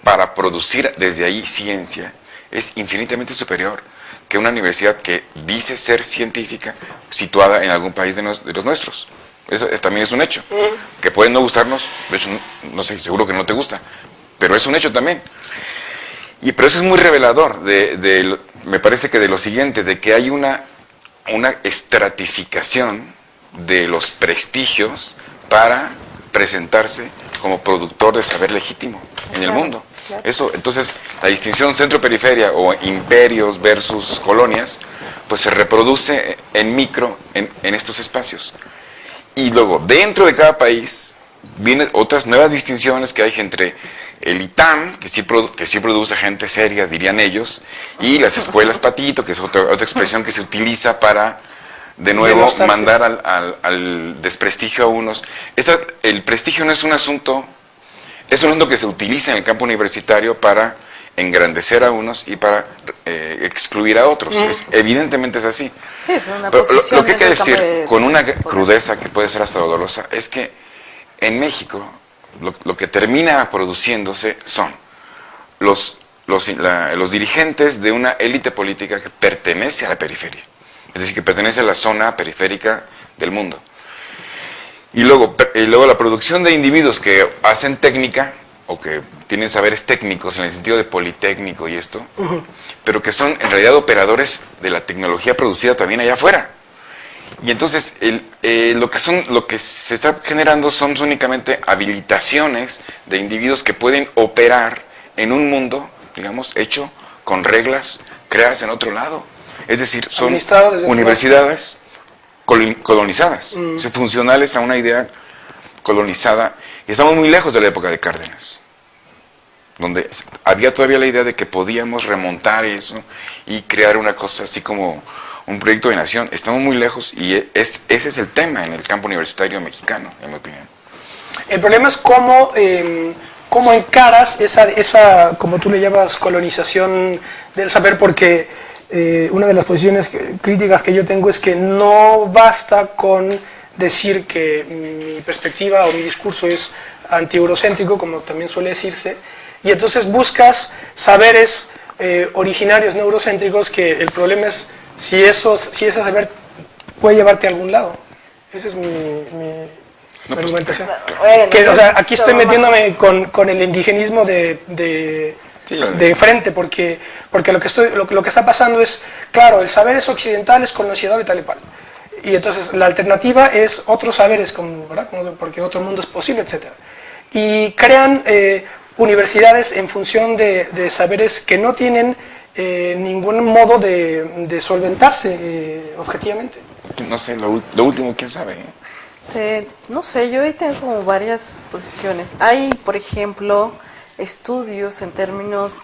para producir desde ahí ciencia es infinitamente superior que una universidad que dice ser científica situada en algún país de los nuestros. Eso también es un hecho, que puede no gustarnos, de hecho, no sé, seguro que no te gusta, pero es un hecho también. Pero eso es muy revelador, me parece que de lo siguiente, de que hay una estratificación de los prestigios para presentarse como productor de saber legítimo en el mundo. Claro. Eso, entonces, la distinción centro-periferia o imperios versus colonias, pues se reproduce en micro en estos espacios. Y luego, dentro de cada país, vienen otras nuevas distinciones que hay entre el ITAM, que sí produce gente seria, dirían ellos, y las escuelas patito, que es otra expresión que se utiliza para, de nuevo, mandar al desprestigio a unos. El prestigio no es un asunto... Es un asunto que se utiliza en el campo universitario para engrandecer a unos y para excluir a otros. Evidentemente es así. Sí, es una pero lo que hay que decir con una crudeza que puede ser hasta dolorosa es que en México lo que termina produciéndose son los dirigentes de una élite política que pertenece a la periferia. Es decir, que pertenece a la zona periférica del mundo. Y luego la producción de individuos que hacen técnica, o que tienen saberes técnicos en el sentido de politécnico y esto, pero que son en realidad operadores de la tecnología producida también allá afuera. Y entonces lo que se está generando son únicamente habilitaciones de individuos que pueden operar en un mundo, digamos, hecho con reglas creadas en otro lado. Es decir, son universidades colonizadas, funcionales a una idea colonizada. Y estamos muy lejos de la época de Cárdenas, donde había todavía la idea de que podíamos remontar eso y crear una cosa así como un proyecto de nación. Estamos muy lejos y ese es el tema en el campo universitario mexicano, en mi opinión. El problema es cómo encaras esa, como tú le llamas, colonización del saber, porque una de las posiciones críticas que yo tengo es que no basta con decir que mi perspectiva o mi discurso es anti-eurocéntrico, como también suele decirse, y entonces buscas saberes originarios no eurocéntricos, que el problema es si ese saber puede llevarte a algún lado. Esa es mi argumentación. Bueno, o sea, aquí estoy metiéndome con el indigenismo de frente, porque lo que está pasando es, claro, el saber es occidental, es colonizador y tal y cual. Y entonces la alternativa es otros saberes, ¿verdad? Porque otro mundo es posible, etc. Y crean universidades en función de saberes que no tienen ningún modo de solventarse objetivamente. No sé, lo último, ¿quién sabe? No sé, yo ahí tengo como varias posiciones. Hay, por ejemplo, estudios en términos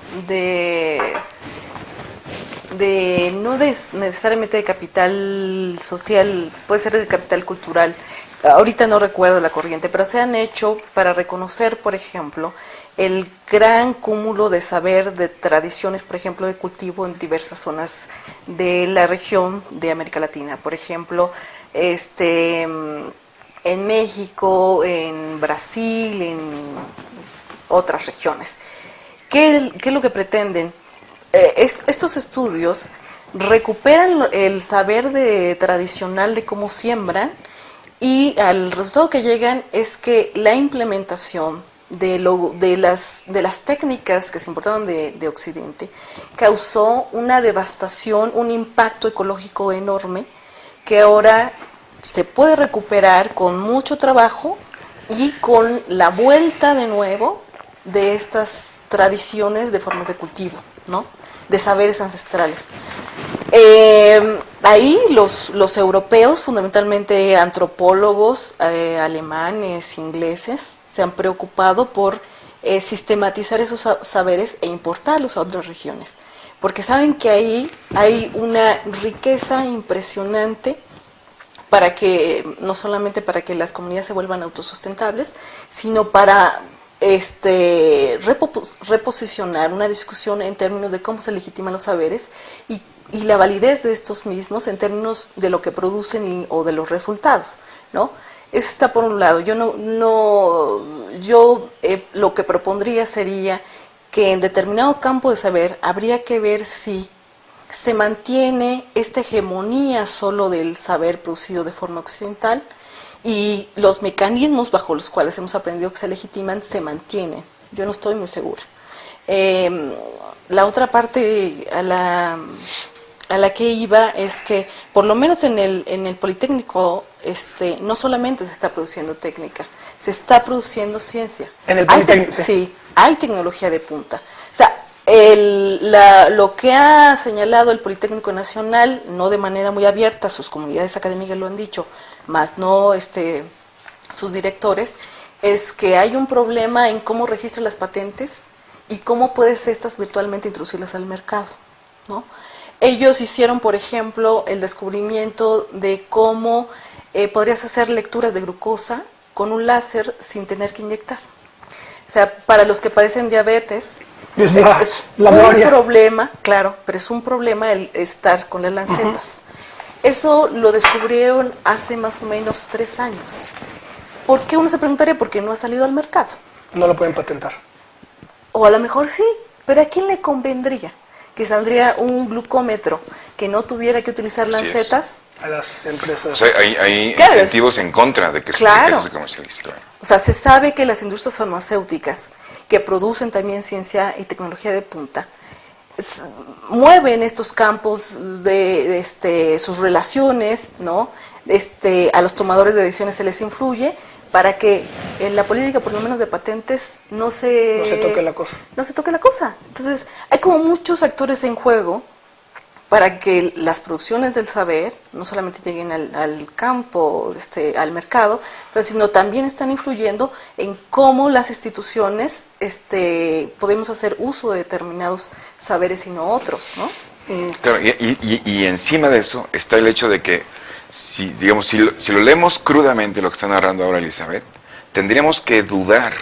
no necesariamente de capital social, puede ser de capital cultural. Ahorita no recuerdo la corriente, pero se han hecho para reconocer, por ejemplo, el gran cúmulo de saber, de tradiciones, por ejemplo, de cultivo en diversas zonas de la región de América Latina. Por ejemplo, en México, en Brasil, en otras regiones. ¿Qué es lo que pretenden? Estos estudios recuperan el saber tradicional de cómo siembran, y al resultado que llegan es que la implementación de las técnicas que se importaron de Occidente causó una devastación, un impacto ecológico enorme, que ahora se puede recuperar con mucho trabajo y con la vuelta de nuevo de estas tradiciones de formas de cultivo, ¿no? De saberes ancestrales. Ahí los europeos, fundamentalmente antropólogos alemanes, ingleses, se han preocupado por sistematizar esos saberes e importarlos a otras regiones, porque saben que ahí hay una riqueza impresionante para que, no solamente para que las comunidades se vuelvan autosustentables, sino para reposicionar una discusión en términos de cómo se legitiman los saberes y la validez de estos mismos en términos de lo que producen o de los resultados, ¿no? Eso está por un lado. Yo lo que propondría sería que en determinado campo de saber habría que ver si se mantiene esta hegemonía solo del saber producido de forma occidental, y los mecanismos bajo los cuales hemos aprendido que se legitiman se mantienen. Yo no estoy muy segura. La otra parte a la que iba es que, por lo menos en el Politécnico, no solamente se está produciendo técnica, se está produciendo ciencia. En el Politécnico, sí, hay tecnología de punta. O sea, lo que ha señalado el Politécnico Nacional, no de manera muy abierta, sus comunidades académicas lo han dicho, más no sus directores, es que hay un problema en cómo registran las patentes y cómo puedes estas virtualmente introducirlas al mercado, ¿no? Ellos hicieron, por ejemplo, el descubrimiento de cómo podrías hacer lecturas de glucosa con un láser sin tener que inyectar. O sea, para los que padecen diabetes, es un problema, claro, pero es un problema el estar con las lancetas. Eso lo descubrieron hace más o menos 3 años. ¿Por qué? Uno se preguntaría por qué no ha salido al mercado. No lo pueden patentar. O a lo mejor sí, pero ¿a quién le convendría que saldría un glucómetro que no tuviera que utilizar lancetas? A las empresas. O sea, hay incentivos en contra de que se comercialice. Claro. O sea, se sabe que las industrias farmacéuticas, que producen también ciencia y tecnología de punta, mueven estos campos de sus relaciones, ¿no?, a los tomadores de decisiones se les influye para que en la política, por lo menos de patentes, no se toque la cosa. No se toque la cosa. Entonces, hay como muchos actores en juego para que las producciones del saber no solamente lleguen al campo, al mercado, pero sino también están influyendo en cómo las instituciones podemos hacer uso de determinados saberes y no otros, ¿no? Claro, y encima de eso está el hecho de que, si lo leemos crudamente lo que está narrando ahora Elizabeth, tendríamos que dudar,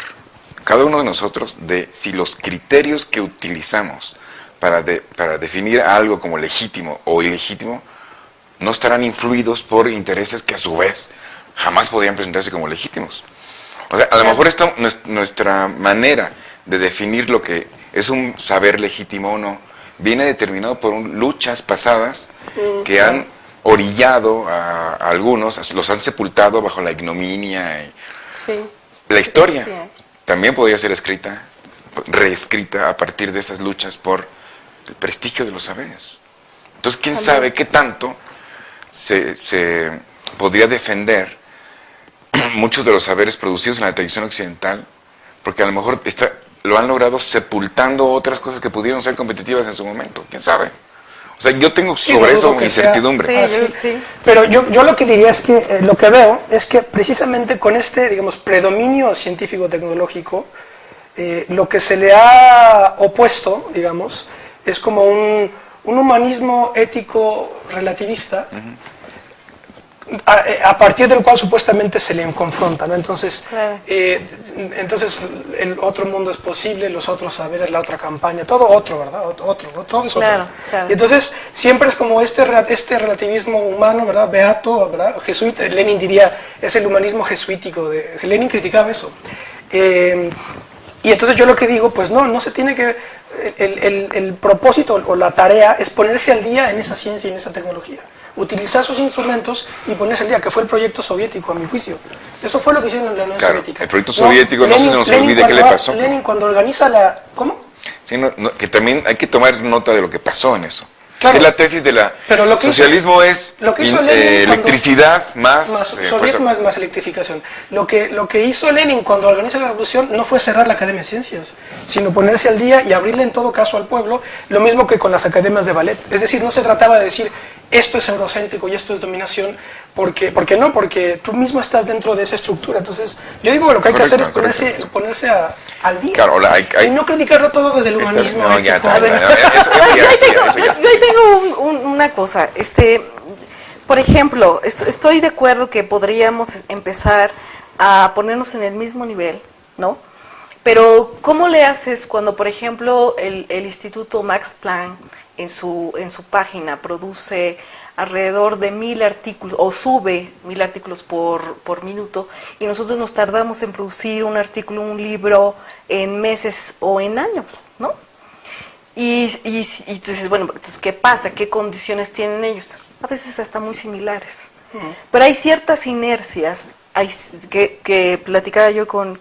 cada uno de nosotros, de si los criterios que utilizamos para definir algo como legítimo o ilegítimo no estarán influidos por intereses que a su vez jamás podrían presentarse como legítimos. O sea, a lo mejor nuestra manera de definir lo que es un saber legítimo o no viene determinado por luchas pasadas que han orillado a algunos, los han sepultado bajo la ignominia. Sí. La historia Sí. también podría ser reescrita a partir de esas luchas por el prestigio de los saberes. Entonces, ¿quién sabe qué tanto se podría defender muchos de los saberes producidos en la tradición occidental? Porque a lo mejor lo han logrado sepultando otras cosas que pudieron ser competitivas en su momento. ¿Quién sabe? O sea, yo tengo sobre eso incertidumbre. Sí. Pero yo lo que diría es que, lo que veo es que precisamente con digamos, predominio científico-tecnológico, lo que se le ha opuesto, digamos, es como un humanismo ético relativista, a partir del cual supuestamente se le confronta, ¿no? Entonces, claro. Entonces el otro mundo es posible, los otros saberes, la otra campaña, todo otro, ¿verdad? Todo es claro, otro. claro. Y entonces siempre es como este relativismo humano, ¿verdad? Beato, ¿verdad? Jesuita, Lenin diría, es el humanismo jesuítico. Lenin criticaba eso. Y entonces yo lo que digo, pues no se tiene que... El propósito o la tarea es ponerse al día en esa ciencia y en esa tecnología. Utilizar sus instrumentos y ponerse al día, que fue el proyecto soviético, a mi juicio. Eso fue lo que hicieron en la Unión Soviética. El proyecto soviético, no se nos olvide qué le pasó. Lenin cuando organiza la... ¿Cómo? Sí, que también hay que tomar nota de lo que pasó en eso. Claro. Que la tesis de socialismo es electricidad más soviets más electrificación. Lo que hizo Lenin cuando organiza la revolución no fue cerrar la Academia de Ciencias, sino ponerse al día y abrirle en todo caso al pueblo, lo mismo que con las academias de ballet. Es decir, no se trataba de decir esto es eurocéntrico y esto es dominación, porque tú mismo estás dentro de esa estructura. Entonces, yo digo que lo que hay que hacer es ponerse al día. Claro, y no criticarlo todo desde el humanismo. Yo ahí tengo una cosa. Por ejemplo, estoy de acuerdo que podríamos empezar a ponernos en el mismo nivel, ¿no? Pero, ¿cómo le haces cuando, por ejemplo, el Instituto Max Planck en su página produce alrededor de 1000 artículos, o sube 1000 artículos por minuto, y nosotros nos tardamos en producir un artículo, un libro, en meses o en años, ¿no? Y tú dices, bueno, entonces, ¿qué pasa? ¿Qué condiciones tienen ellos? A veces hasta muy similares. Pero hay ciertas inercias que platicaba yo con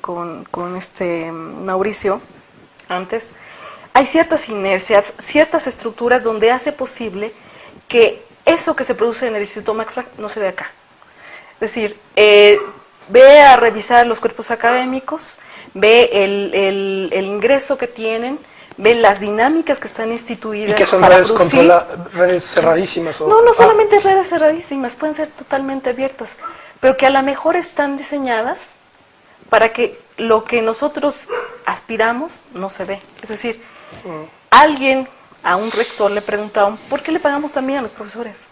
Mauricio antes. Hay ciertas inercias, ciertas estructuras donde hace posible que eso que se produce en el Instituto Max Planck no se dé acá. Es decir, ve a revisar los cuerpos académicos, ve el ingreso que tienen, ve las dinámicas que están instituidas. ¿Y que son para redes cerradísimas? No solamente redes cerradísimas, pueden ser totalmente abiertas, pero que a lo mejor están diseñadas para que lo que nosotros aspiramos no se ve. Es decir, a un rector le preguntaban, ¿por qué le pagamos también a los profesores?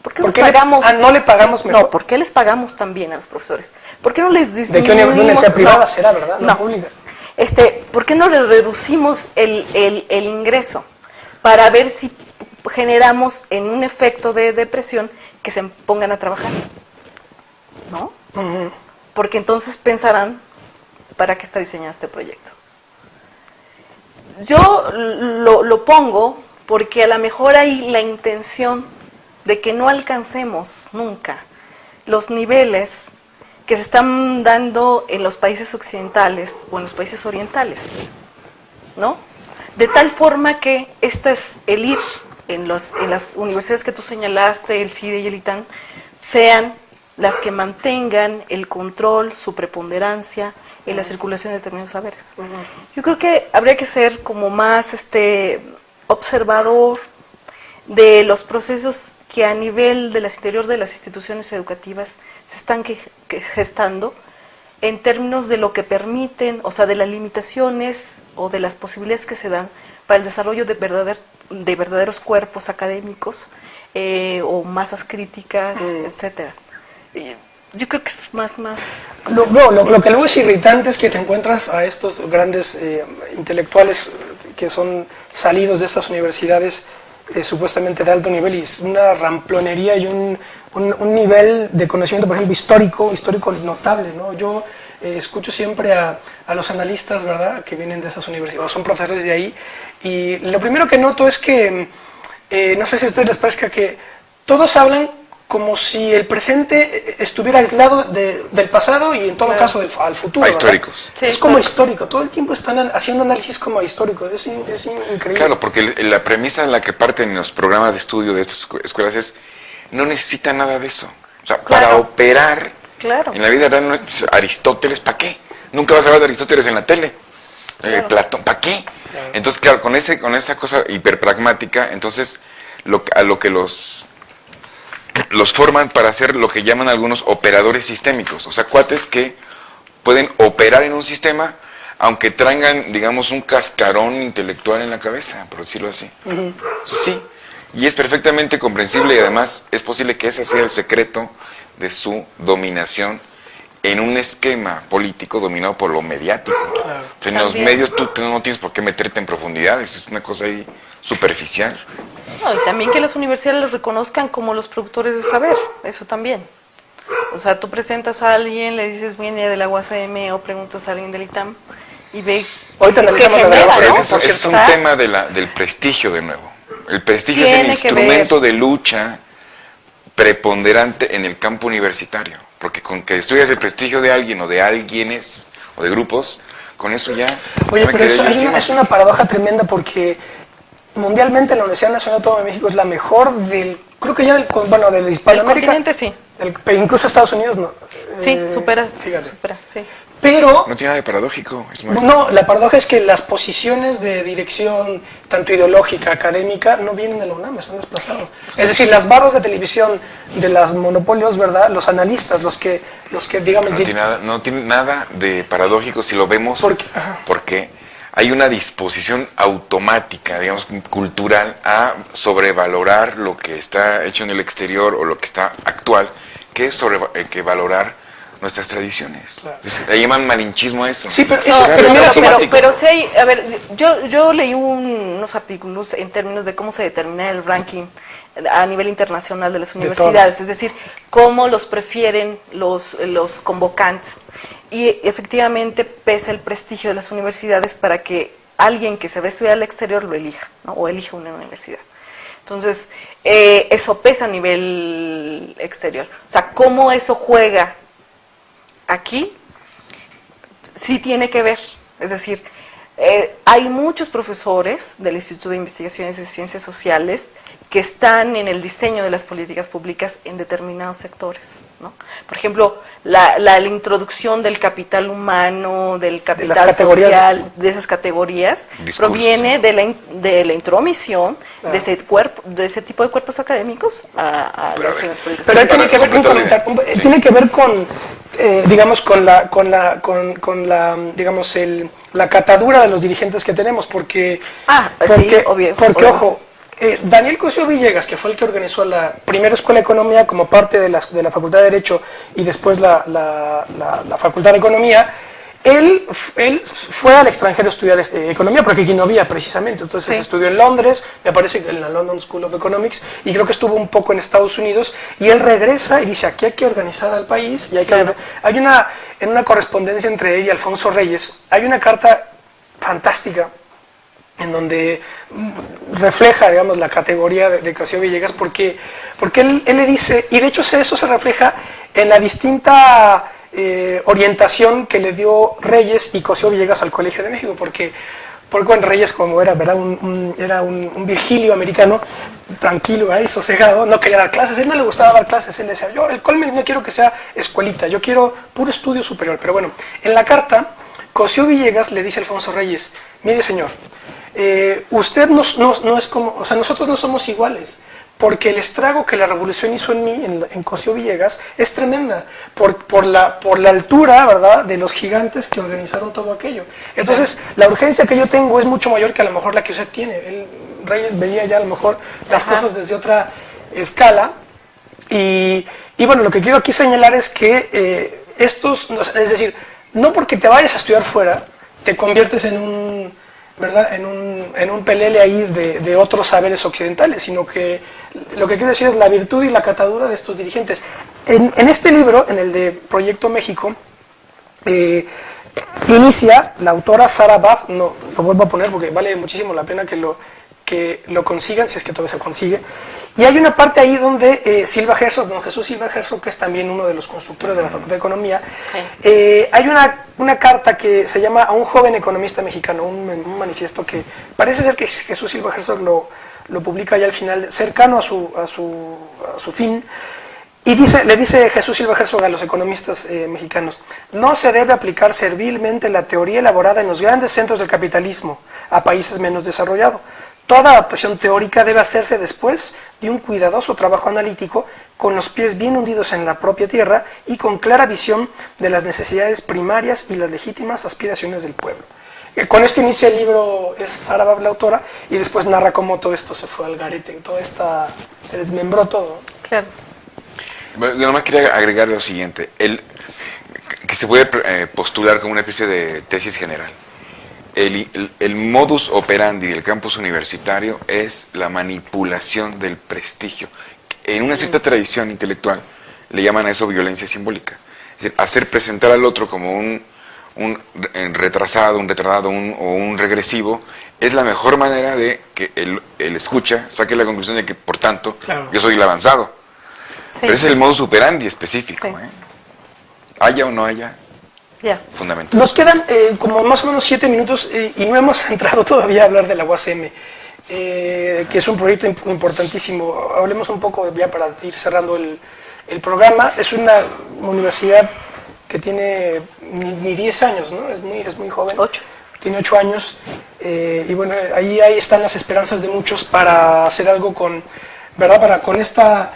¿Por qué no le pagamos mejor? No, ¿por qué les pagamos también a los profesores? ¿Por qué no les ¿De qué universidad privada será, verdad? No, pública. ¿Por qué no le reducimos el ingreso? Para ver si generamos en un efecto de depresión que se pongan a trabajar, ¿no? Porque entonces pensarán, ¿para qué está diseñado este proyecto? Yo lo pongo porque a lo mejor hay la intención de que no alcancemos nunca los niveles que se están dando en los países occidentales o en los países orientales, ¿no? De tal forma que estas élites en las universidades que tú señalaste, el CIDE y el ITAN, sean las que mantengan el control, su preponderancia en la circulación de determinados saberes. Yo creo que habría que ser como más observador de los procesos que a nivel del interior de las instituciones educativas se están gestando en términos de lo que permiten, o sea, de las limitaciones o de las posibilidades que se dan para el desarrollo de verdaderos cuerpos académicos o masas críticas, etcétera. Yo creo que es más... Lo que luego es irritante es que te encuentras a estos grandes intelectuales que son salidos de estas universidades supuestamente de alto nivel, y es una ramplonería y un nivel de conocimiento, por ejemplo, histórico notable, ¿no? Yo escucho siempre a los analistas, ¿verdad?, que vienen de esas universidades, o son profesores de ahí, y lo primero que noto es que, no sé si a ustedes les parezca que todos hablan como si el presente estuviera aislado del pasado y en todo caso al futuro. Históricos. Sí, es como histórico, todo el tiempo están haciendo análisis como histórico, es increíble. Claro, porque la premisa en la que parten los programas de estudio de estas escuelas es, no necesita nada de eso. O sea, para operar en la vida real, Aristóteles, ¿para qué? Nunca vas a hablar de Aristóteles en la tele. Platón, ¿para qué? Claro. Entonces, claro, con esa cosa hiperpragmática, entonces a lo que los forman para ser lo que llaman algunos operadores sistémicos, o sea, cuates que pueden operar en un sistema aunque traigan, digamos, un cascarón intelectual en la cabeza, por decirlo así. Sí, y es perfectamente comprensible, y además es posible que ese sea el secreto de su dominación en un esquema político dominado por lo mediático. Claro. En los medios tú no tienes por qué meterte en profundidades, es una cosa ahí superficial. No, y también que las universidades los reconozcan como los productores de saber, eso también. O sea, tú presentas a alguien, le dices viene de la UASM o preguntas a alguien del ITAM y ve ahorita qué genera, ¿no? Es un tema del prestigio de nuevo. El prestigio es el instrumento de lucha preponderante en el campo universitario, porque con que estudias el prestigio de alguien o de alguienes o de grupos, con eso ya... Oye, pero eso es una paradoja tremenda, porque mundialmente la Universidad Nacional Autónoma de México es la mejor creo que ya del Hispanoamérica. Del continente, sí. Incluso Estados Unidos no. Sí, supera, sí. Pero... No tiene nada de paradójico. No, la paradoja es que las posiciones de dirección, tanto ideológica, académica, no vienen de la UNAM, están desplazados. Es decir, las barras de televisión de los monopolios, ¿verdad? Los analistas, los que digamos... No tiene nada de paradójico si lo vemos, porque hay una disposición automática, digamos, cultural, a sobrevalorar lo que está hecho en el exterior o lo que está actual, que es que valorar nuestras tradiciones. Claro. Le llaman malinchismo a eso. Sí, pero pero sí, a ver, yo leí unos artículos en términos de cómo se determina el ranking a nivel internacional de las universidades, es decir, cómo los prefieren los convocantes. Y efectivamente pesa el prestigio de las universidades para que alguien que se va a estudiar al exterior lo elija, ¿no? O elija una universidad. Entonces, eso pesa a nivel exterior. O sea, cómo eso juega aquí, sí tiene que ver. Es decir, hay muchos profesores del Instituto de Investigaciones de Ciencias Sociales que están en el diseño de las políticas públicas en determinados sectores, ¿no? Por ejemplo, la introducción del capital humano, del capital social, de esas categorías, proviene de la intromisión de ese tipo de cuerpos académicos a las políticas. Pero tiene que ver con tiene que ver con digamos con la digamos la catadura de los dirigentes que tenemos, porque ojo, Daniel Cosío Villegas, que fue el que organizó la primera Escuela de Economía como parte de la Facultad de Derecho y después la Facultad de Economía, él fue al extranjero a estudiar economía, porque aquí no había precisamente, entonces estudió en Londres, me parece que en la London School of Economics, y creo que estuvo un poco en Estados Unidos, y él regresa y dice, aquí hay que organizar al país, y en una correspondencia entre él y Alfonso Reyes, hay una carta fantástica, en donde refleja, digamos, la categoría de Cosío Villegas, porque él le dice, y de hecho eso se refleja en la distinta orientación que le dio Reyes y Cosío Villegas al Colegio de México, porque porque bueno, Reyes, como era, ¿verdad? Era un Virgilio americano, tranquilo, ahí sosegado, no quería dar clases, a él no le gustaba dar clases, él decía, yo el Colmex no quiero que sea escuelita, yo quiero puro estudio superior. Pero bueno, en la carta, Cosío Villegas le dice a Alfonso Reyes, mire señor, usted no es como, o sea, nosotros no somos iguales, porque el estrago que la revolución hizo en mí, en Cosío Villegas, es tremenda, por la altura, ¿verdad?, de los gigantes que organizaron todo aquello. Entonces, la urgencia que yo tengo es mucho mayor que a lo mejor la que usted tiene. Reyes veía ya a lo mejor las cosas desde otra escala, y bueno, lo que quiero aquí señalar es que es decir, no porque te vayas a estudiar fuera, te conviertes en un, ¿verdad?, en un pelele ahí de otros saberes occidentales, sino que lo que quiero decir es la virtud y la catadura de estos dirigentes. En este libro, en el de Proyecto México, inicia la autora Sara Bab, no lo vuelvo a poner porque vale muchísimo la pena que lo consigan, si es que todavía se consigue, y hay una parte ahí donde Silva Herzog, don Jesús Silva Herzog, que es también uno de los constructores de la Facultad de Economía, hay una carta que se llama A un joven economista mexicano, un manifiesto que parece ser que Jesús Silva Herzog lo publica ya al final, cercano a su fin, y le dice Jesús Silva Herzog a los economistas mexicanos: no se debe aplicar servilmente la teoría elaborada en los grandes centros del capitalismo a países menos desarrollados. Toda adaptación teórica debe hacerse después de un cuidadoso trabajo analítico, con los pies bien hundidos en la propia tierra y con clara visión de las necesidades primarias y las legítimas aspiraciones del pueblo. Con esto inicia el libro, es Sara Bab la autora, y después narra cómo todo esto se fue al garete, se desmembró todo. Claro. Yo nomás quería agregar lo siguiente, que se puede postular como una especie de tesis general. El modus operandi del campus universitario es la manipulación del prestigio. En una cierta tradición intelectual le llaman a eso violencia simbólica. Es decir, hacer presentar al otro como un retrasado, un retardado o un regresivo, es la mejor manera de que el escucha saque la conclusión de que, por tanto, claro, yo soy el avanzado. Sí. Pero ese es el modus operandi específico. Sí. Haya o no haya. Yeah. Fundamental. Nos quedan como más o menos 7 minutos y no hemos entrado todavía a hablar de la UASM, que es un proyecto importantísimo. Hablemos un poco ya para ir cerrando el programa. Es una universidad que tiene ni 10 años, ¿no? Es muy joven. 8. Tiene 8 años, y bueno, ahí están las esperanzas de muchos para hacer algo ¿verdad? Con esta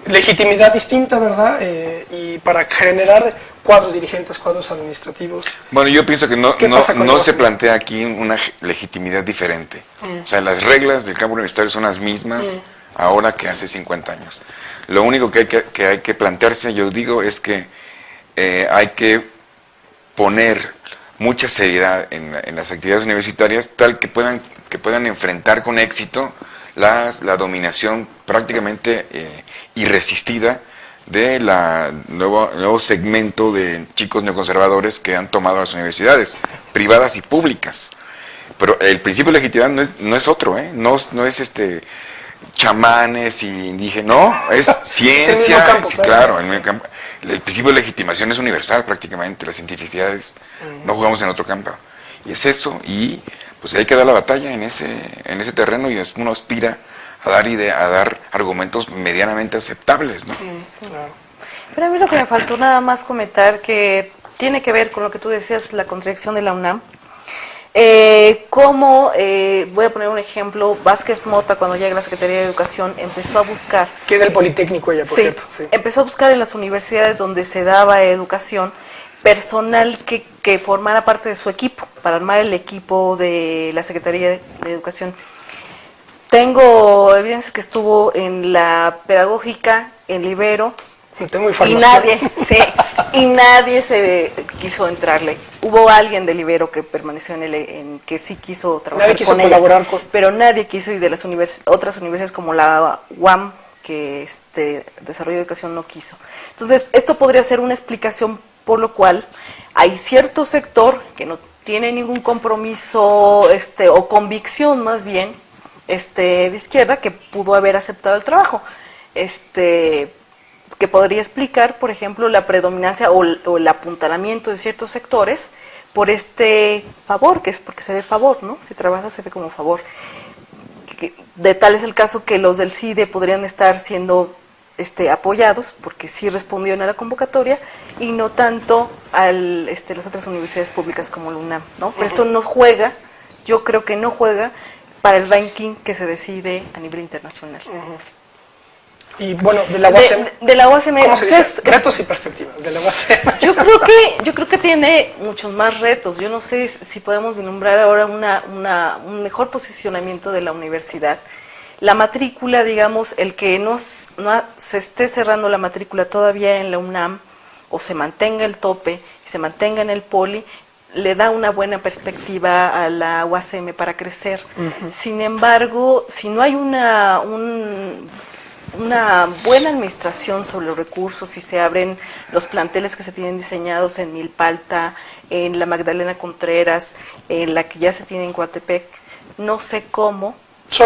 legitimidad distinta, ¿verdad? Y para generar cuadros dirigentes, cuadros administrativos. Bueno, yo pienso que no se plantea aquí una legitimidad diferente. O sea, las reglas del campo universitario son las mismas ahora que hace 50 años. Lo único que hay que plantearse, yo digo, es que hay que poner mucha seriedad en las actividades universitarias, tal que puedan enfrentar con éxito la dominación prácticamente irresistida de nuevo segmento de chicos neoconservadores que han tomado las universidades, privadas y públicas. Pero el principio de legitimidad no es otro, no es chamanes y indígenas, no, es ciencia, campo, sí, claro, el principio de legitimación es universal prácticamente, las cientificidades, no jugamos en otro campo. Y es eso, y pues hay que dar la batalla en ese terreno, y uno aspira a dar argumentos medianamente aceptables, ¿no? Sí. Pero a mí lo que me faltó nada más comentar, que tiene que ver con lo que tú decías, la contradicción de la UNAM. Voy a poner un ejemplo, Vázquez Mota, cuando llega a la Secretaría de Educación, empezó a buscar... Que es del Politécnico ella, por cierto. Sí. Empezó a buscar en las universidades donde se daba educación, personal que formara parte de su equipo, para armar el equipo de la Secretaría de Educación. Tengo evidencias que estuvo en la pedagógica, en Libero, y nadie se quiso entrarle. Hubo alguien de Libero que permaneció en que sí quiso trabajar, nadie quiso colaborar pero nadie quiso, y de las otras universidades como la UAM, que Desarrollo de Educación, no quiso. Entonces, esto podría ser una explicación por lo cual hay cierto sector que no tiene ningún compromiso o convicción más bien de izquierda, que pudo haber aceptado el trabajo, que podría explicar, por ejemplo, la predominancia o el apuntalamiento de ciertos sectores por este favor, que es porque se ve favor, ¿no? Si trabajas se ve como favor. De tal es el caso que los del CIDE podrían estar siendo apoyados, porque sí respondieron a la convocatoria, y no tanto a las otras universidades públicas como la UNAM, ¿no? Pero esto no juega, yo creo que no juega para el ranking que se decide a nivel internacional. Y bueno, de la UASM, de la UASM, ¿cómo se dice? Retos y perspectivas de la UASM. Yo creo que tiene muchos más retos. Yo no sé si podemos vislumbrar ahora un mejor posicionamiento de la universidad. La matrícula, digamos, el que no se esté cerrando la matrícula todavía en la UNAM, o se mantenga el tope y se mantenga en el Poli, le da una buena perspectiva a la UASM para crecer. Sin embargo, si no hay una buena administración sobre los recursos, si se abren los planteles que se tienen diseñados en Milpalta, en la Magdalena Contreras, en la que ya se tiene en Coatepec, no sé cómo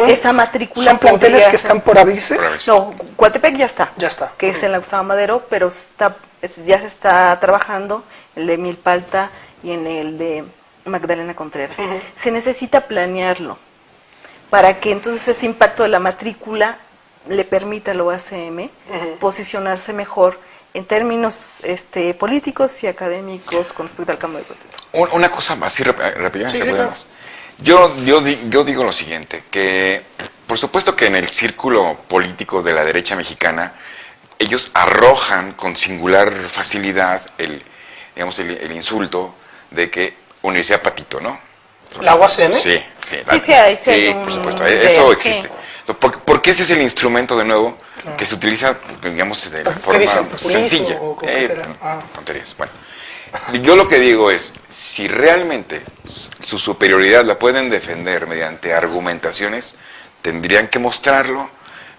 esa matrícula. ¿Son planteles que están por abrirse? No, Coatepec ya está. Ya está. Que es en la Gustavo Madero, pero ya se está trabajando el de Milpalta y en el de Magdalena Contreras. Se necesita planearlo para que entonces ese impacto de la matrícula le permita a la UASM posicionarse mejor en términos políticos y académicos con respecto al cambio de Coatepec. Una cosa más, así rápidamente, sí, ¿se puede claro. más? Yo digo lo siguiente, que por supuesto que en el círculo político de la derecha mexicana, ellos arrojan con singular facilidad el insulto de que Universidad Patito, ¿no? ¿La UASM? Sí, sí, por supuesto, eso existe. Sí. Porque ese es el instrumento, de nuevo, que se utiliza, digamos, de la forma sencilla. Tonterías, bueno. Yo lo que digo es, si realmente su superioridad la pueden defender mediante argumentaciones, tendrían que mostrarlo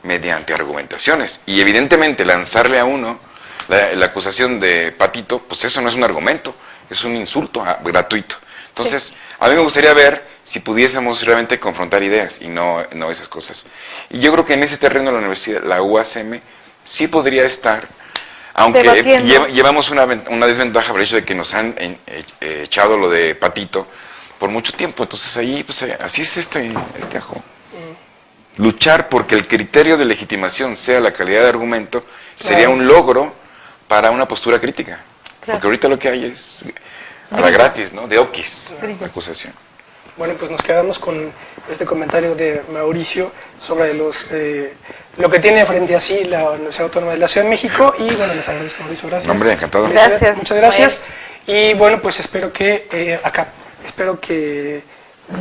mediante argumentaciones. Y evidentemente lanzarle a uno la acusación de Patito, pues eso no es un argumento, es un insulto gratuito. Entonces, a mí me gustaría ver si pudiésemos realmente confrontar ideas y no esas cosas. Y yo creo que en ese terreno la universidad, la UASM, sí podría estar, aunque llevamos una desventaja por el hecho de que nos han echado lo de Patito por mucho tiempo. Entonces ahí, pues así es este ajo. Luchar porque el criterio de legitimación sea la calidad de argumento sería un logro para una postura crítica. Porque ahorita lo que hay es a la gratis, ¿no? De oquis, la acusación. Bueno, pues nos quedamos con este comentario de Mauricio sobre lo que tiene frente a sí la Universidad Autónoma de la Ciudad de México. Y bueno, les agradezco, Mauricio, gracias. Hombre, encantado. Gracias. Muchas gracias. Y bueno, pues espero que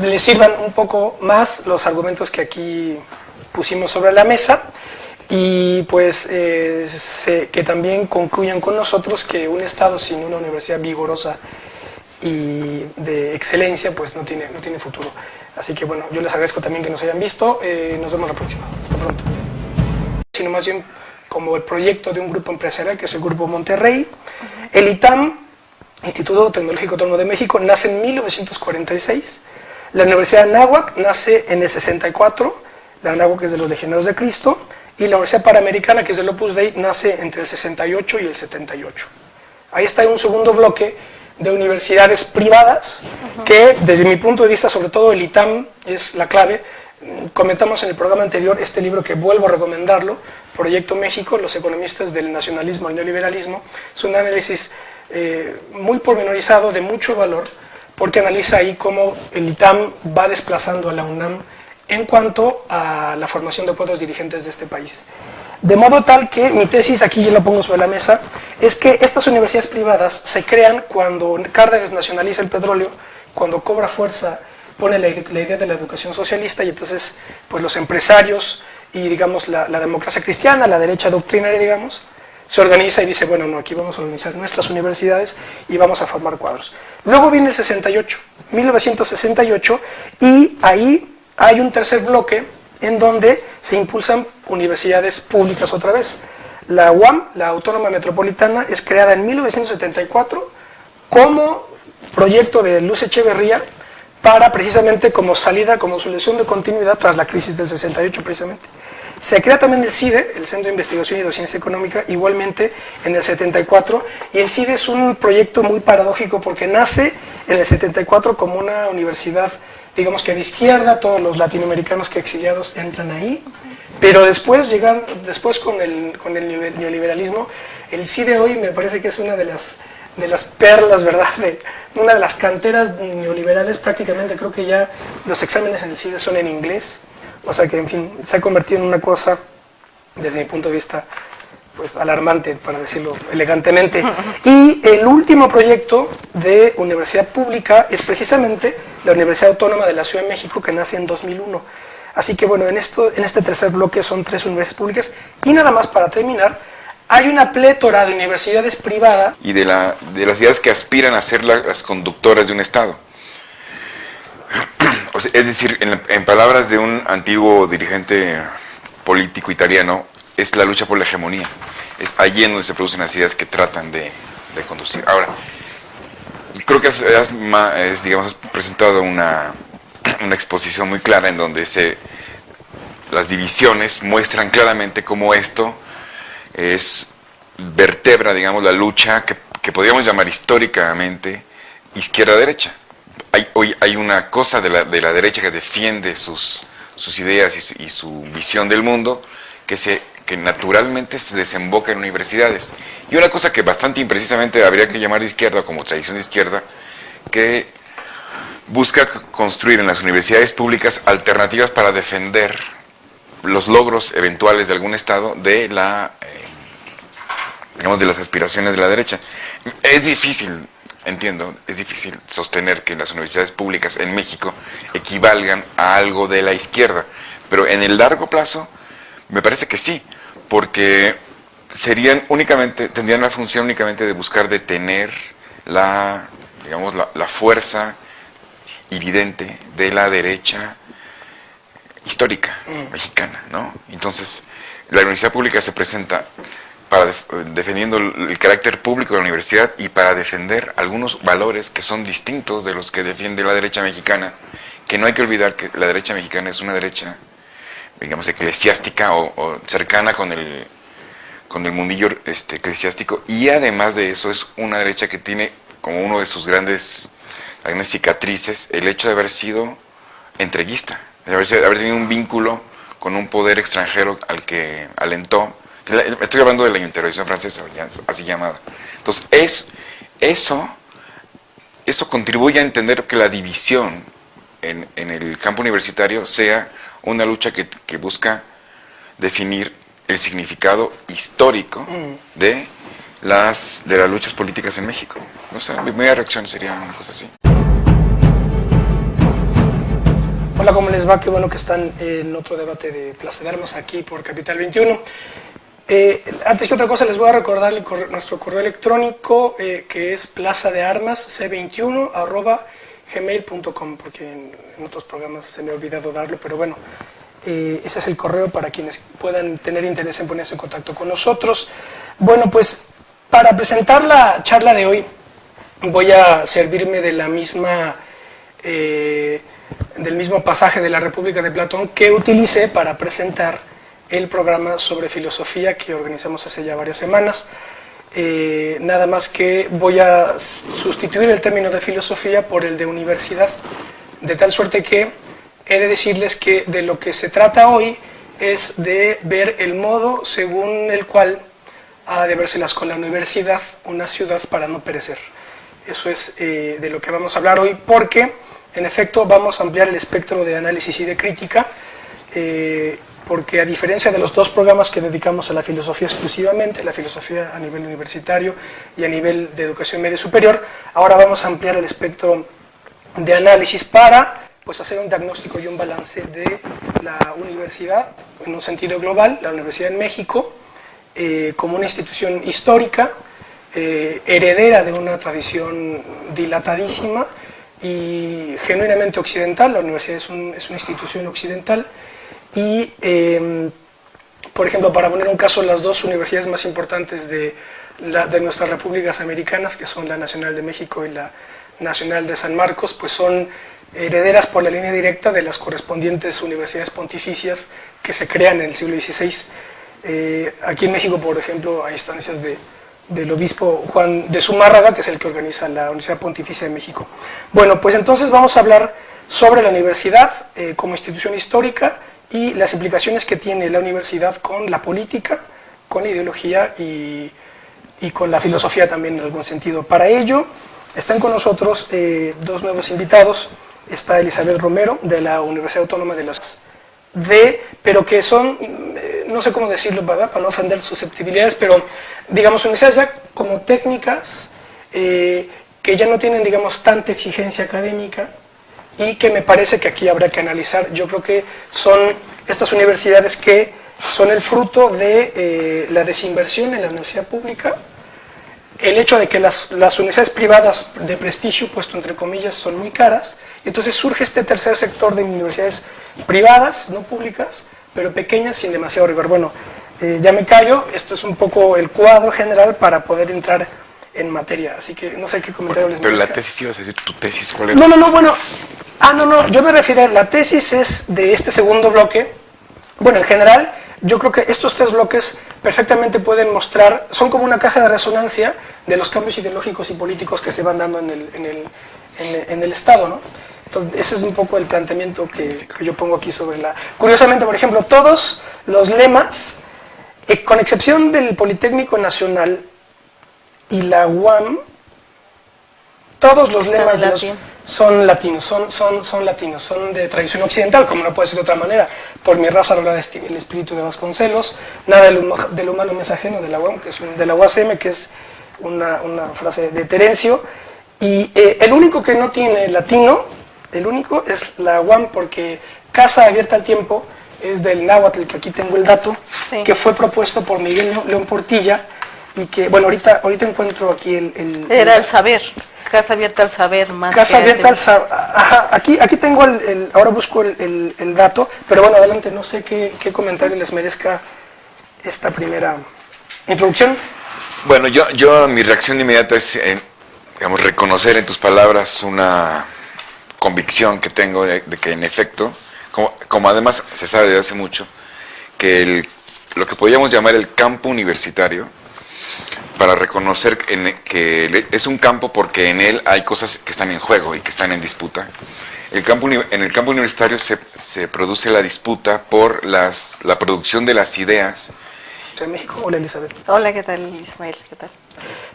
les sirvan un poco más los argumentos que aquí pusimos sobre la mesa. Y pues que también concluyan con nosotros que un Estado sin una universidad vigorosa y de excelencia pues no tiene futuro. Así que bueno, yo les agradezco también que nos hayan visto. Nos vemos la próxima. Hasta pronto. Sino más bien como el proyecto de un grupo empresarial que es el Grupo Monterrey. El ITAM, Instituto Tecnológico Autónomo de México, nace en 1946. La Universidad de Anáhuac nace en el 64. La Anáhuac es de los Legionarios de Cristo. Y la Universidad Panamericana, que es del Opus Dei, nace entre el 68 y el 78. Ahí está un segundo bloque de universidades privadas, que desde mi punto de vista, sobre todo el ITAM, es la clave. Comentamos en el programa anterior este libro que vuelvo a recomendarlo, Proyecto México, los economistas del nacionalismo al neoliberalismo. Es un análisis muy pormenorizado, de mucho valor, porque analiza ahí cómo el ITAM va desplazando a la UNAM en cuanto a la formación de cuadros dirigentes de este país. De modo tal que mi tesis, aquí yo la pongo sobre la mesa, es que estas universidades privadas se crean cuando Cárdenas nacionaliza el petróleo, cuando cobra fuerza, pone la idea de la educación socialista, y entonces pues los empresarios y digamos la democracia cristiana, la derecha doctrinaria, digamos, se organiza y dice, bueno, no, aquí vamos a organizar nuestras universidades y vamos a formar cuadros. Luego viene el 68, 1968, y ahí hay un tercer bloque en donde se impulsan universidades públicas otra vez. La UAM, la Autónoma Metropolitana, es creada en 1974 como proyecto de Luz Echeverría para precisamente como salida, como solución de continuidad tras la crisis del 68 precisamente. Se crea también el CIDE, el Centro de Investigación y Docencia Económica, igualmente en el 74, y el CIDE es un proyecto muy paradójico porque nace en el 74 como una universidad, digamos que de izquierda, todos los latinoamericanos que exiliados entran ahí, pero después con el neoliberalismo, el CIDE hoy me parece que es una de las perlas, ¿verdad? Una de las canteras neoliberales. Prácticamente creo que ya los exámenes en el CIDE son en inglés, o sea que, en fin, se ha convertido en una cosa, desde mi punto de vista, pues alarmante, para decirlo elegantemente. Y el último proyecto de universidad pública es precisamente la Universidad Autónoma de la Ciudad de México, que nace en 2001. Así que bueno, en este tercer bloque son 3 universidades públicas, y nada más para terminar, hay una plétora de universidades privadas. Y de las ideas que aspiran a ser las conductoras de un Estado. O sea, es decir, en palabras de un antiguo dirigente político italiano, es la lucha por la hegemonía. Es allí en donde se producen las ideas que tratan de conducir. Ahora, creo que has presentado una exposición muy clara en donde las divisiones muestran claramente cómo esto vertebra, digamos, la lucha que podríamos llamar históricamente izquierda-derecha. Hoy hay una cosa de la derecha que defiende sus ideas y su visión del mundo que naturalmente se desemboca en universidades. Y una cosa que bastante imprecisamente habría que llamar de izquierda, como tradición de izquierda, que busca construir en las universidades públicas alternativas para defender los logros eventuales de algún Estado de de las aspiraciones de la derecha. Es difícil, entiendo, es difícil sostener que las universidades públicas en México equivalgan a algo de la izquierda, pero en el largo plazo me parece que sí, porque tendrían la función únicamente de buscar detener la fuerza evidente de la derecha histórica mexicana, ¿no? Entonces, la universidad pública se presenta defendiendo el carácter público de la universidad y para defender algunos valores que son distintos de los que defiende la derecha mexicana, que no hay que olvidar que la derecha mexicana es una derecha, digamos, eclesiástica o cercana con el mundillo eclesiástico, y además de eso es una derecha que tiene como uno de sus grandes cicatrices el hecho de haber sido entreguista, de haber tenido un vínculo con un poder extranjero al que alentó. Estoy hablando de la intervención francesa, así llamada. Entonces, eso contribuye a entender que la división en el campo universitario sea una lucha que busca definir el significado histórico de las luchas políticas en México. No sé, mi media reacción sería una cosa así. Hola, ¿cómo les va? Qué bueno que están en otro debate de Plaza de Armas aquí por Capital 21. Antes que otra cosa les voy a recordar nuestro correo electrónico, que es plazadearmasc21@gmail.com, porque en otros programas se me ha olvidado darlo, pero bueno, ese es el correo para quienes puedan tener interés en ponerse en contacto con nosotros. Bueno, pues para presentar la charla de hoy voy a servirme de del mismo pasaje de la República de Platón que utilicé para presentar el programa sobre filosofía que organizamos hace ya varias semanas. Nada más que voy a sustituir el término de filosofía por el de universidad, de tal suerte que he de decirles que de lo que se trata hoy es de ver el modo según el cual ha de vérselas con la universidad, una ciudad para no perecer. Eso es de lo que vamos a hablar hoy, porque en efecto vamos a ampliar el espectro de análisis y de crítica, porque a diferencia de los dos programas que dedicamos a la filosofía exclusivamente, la filosofía a nivel universitario y a nivel de educación media superior, ahora vamos a ampliar el espectro de análisis para hacer un diagnóstico y un balance de la universidad en un sentido global, la Universidad en México, como una institución histórica, heredera de una tradición dilatadísima y genuinamente occidental. La universidad es una institución occidental. Y, por ejemplo, para poner un caso, las dos universidades más importantes de nuestras repúblicas americanas, que son la Nacional de México y la Nacional de San Marcos, pues son herederas por la línea directa de las correspondientes universidades pontificias que se crean en el siglo XVI. Aquí en México, por ejemplo, hay instancias del obispo Juan de Zumárraga, que es el que organiza la Universidad Pontificia de México. Bueno, pues entonces vamos a hablar sobre la universidad como institución histórica y las implicaciones que tiene la universidad con la política, con la ideología y con la filosofía también en algún sentido. Para ello están con nosotros dos nuevos invitados. Está Elizabeth Romero, de la Universidad Autónoma de las pero que son, no sé cómo decirlo, ¿verdad?, para no ofender susceptibilidades, pero digamos universidades ya como técnicas, que ya no tienen, digamos, tanta exigencia académica, y que me parece que aquí habrá que analizar. Yo creo que son estas universidades que son el fruto de la desinversión en la universidad pública, el hecho de que las universidades privadas de prestigio, puesto entre comillas, son muy caras, y entonces surge este tercer sector de universidades privadas, no públicas, pero pequeñas, sin demasiado rigor. Bueno, ya me callo, esto es un poco el cuadro general para poder entrar en materia, así que no sé qué comentario les Pero merezca. la tesis, ibas a decir tu tesis, ¿cuál era? No, bueno, yo me refiero, la tesis es de este segundo bloque. Bueno, en general, yo creo que estos tres bloques perfectamente pueden mostrar, son como una caja de resonancia de los cambios ideológicos y políticos que se van dando en el Estado, ¿no? Entonces, ese es un poco el planteamiento que yo pongo aquí sobre la... Curiosamente, por ejemplo, todos los lemas, con excepción del Politécnico Nacional y la UAM, todos los lemas son latinos, son latinos, son de tradición occidental, como no puede ser de otra manera. Por mi raza hablar el espíritu de Vasconcelos, nada del humano me es ajeno, de la UAM, que es de la UACM, que es una frase de Terencio, y el único que no tiene latino, el único es la UAM, porque Casa Abierta al Tiempo es del náhuatl, que aquí tengo el dato, sí, que fue propuesto por Miguel León Portilla, y que, bueno, ahorita encuentro aquí Era el saber. Casa Abierta al Saber, más Casa Abierta al Saber, ajá, aquí tengo ahora busco el dato, pero bueno, adelante, no sé qué comentario les merezca esta primera introducción. Bueno, yo mi reacción inmediata es, digamos, reconocer en tus palabras una convicción que tengo de que en efecto, como además se sabe desde hace mucho, que lo que podríamos llamar el campo universitario, para reconocer que es un campo porque en él hay cosas que están en juego y que están en disputa. En el campo universitario se produce la disputa por la producción de las ideas. En México, hola Elizabeth. Hola, ¿qué tal Ismael? ¿Qué tal?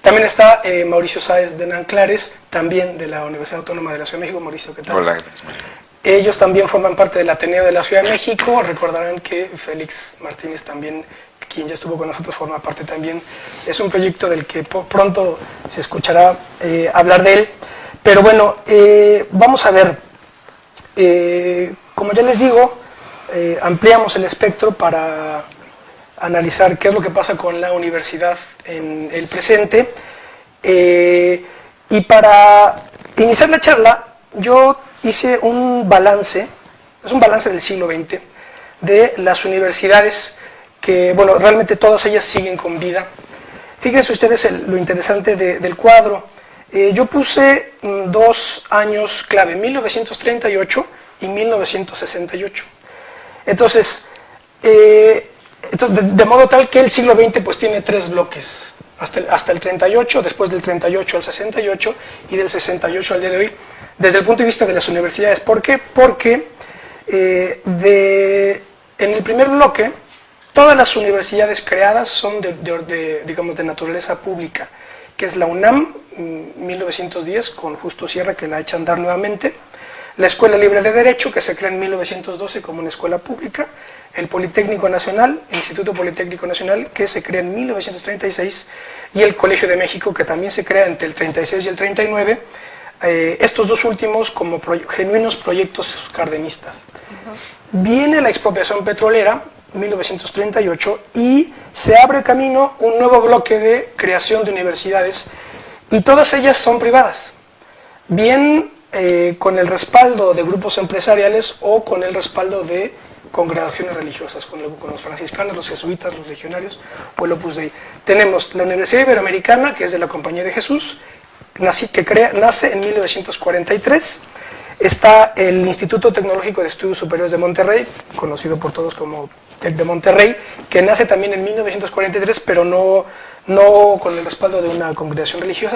También está Mauricio Sáez de Nanclares, también de la Universidad Autónoma de la Ciudad de México. Mauricio, ¿qué tal? Hola, ¿qué tal, Ismael? Ellos también forman parte del Ateneo de la Ciudad de México. Recordarán que Félix Martínez también, quien ya estuvo con nosotros, forma parte también. Es un proyecto del que pronto se escuchará hablar de él. Pero bueno, vamos a ver, como ya les digo, ampliamos el espectro para analizar qué es lo que pasa con la universidad en el presente. Y para iniciar la charla, yo hice un balance, es un balance del siglo XX, de las universidades que, bueno, realmente todas ellas siguen con vida. Fíjense ustedes lo interesante del cuadro. Yo puse dos años clave, 1938 y 1968. Entonces, de modo tal que el siglo XX pues tiene tres bloques, hasta el 38, después del 38 al 68 y del 68 al día de hoy, desde el punto de vista de las universidades. ¿Por qué? Porque en el primer bloque, todas las universidades creadas son digamos, de naturaleza pública, que es la UNAM, 1910, con Justo Sierra, que la echa a andar nuevamente, la Escuela Libre de Derecho, que se crea en 1912 como una escuela pública, el Politécnico Nacional, el Instituto Politécnico Nacional, que se crea en 1936, y el Colegio de México, que también se crea entre el 36 y el 39, estos dos últimos como genuinos proyectos cardenistas. Viene la expropiación petrolera, 1938, y se abre camino un nuevo bloque de creación de universidades, y todas ellas son privadas, bien con el respaldo de grupos empresariales o con el respaldo de congregaciones religiosas, con los franciscanos, los jesuitas, los legionarios o el Opus Dei. Tenemos la Universidad Iberoamericana, que es de la Compañía de Jesús, nace en 1943, Está el Instituto Tecnológico de Estudios Superiores de Monterrey, conocido por todos como TEC de Monterrey, que nace también en 1943, pero no con el respaldo de una congregación religiosa,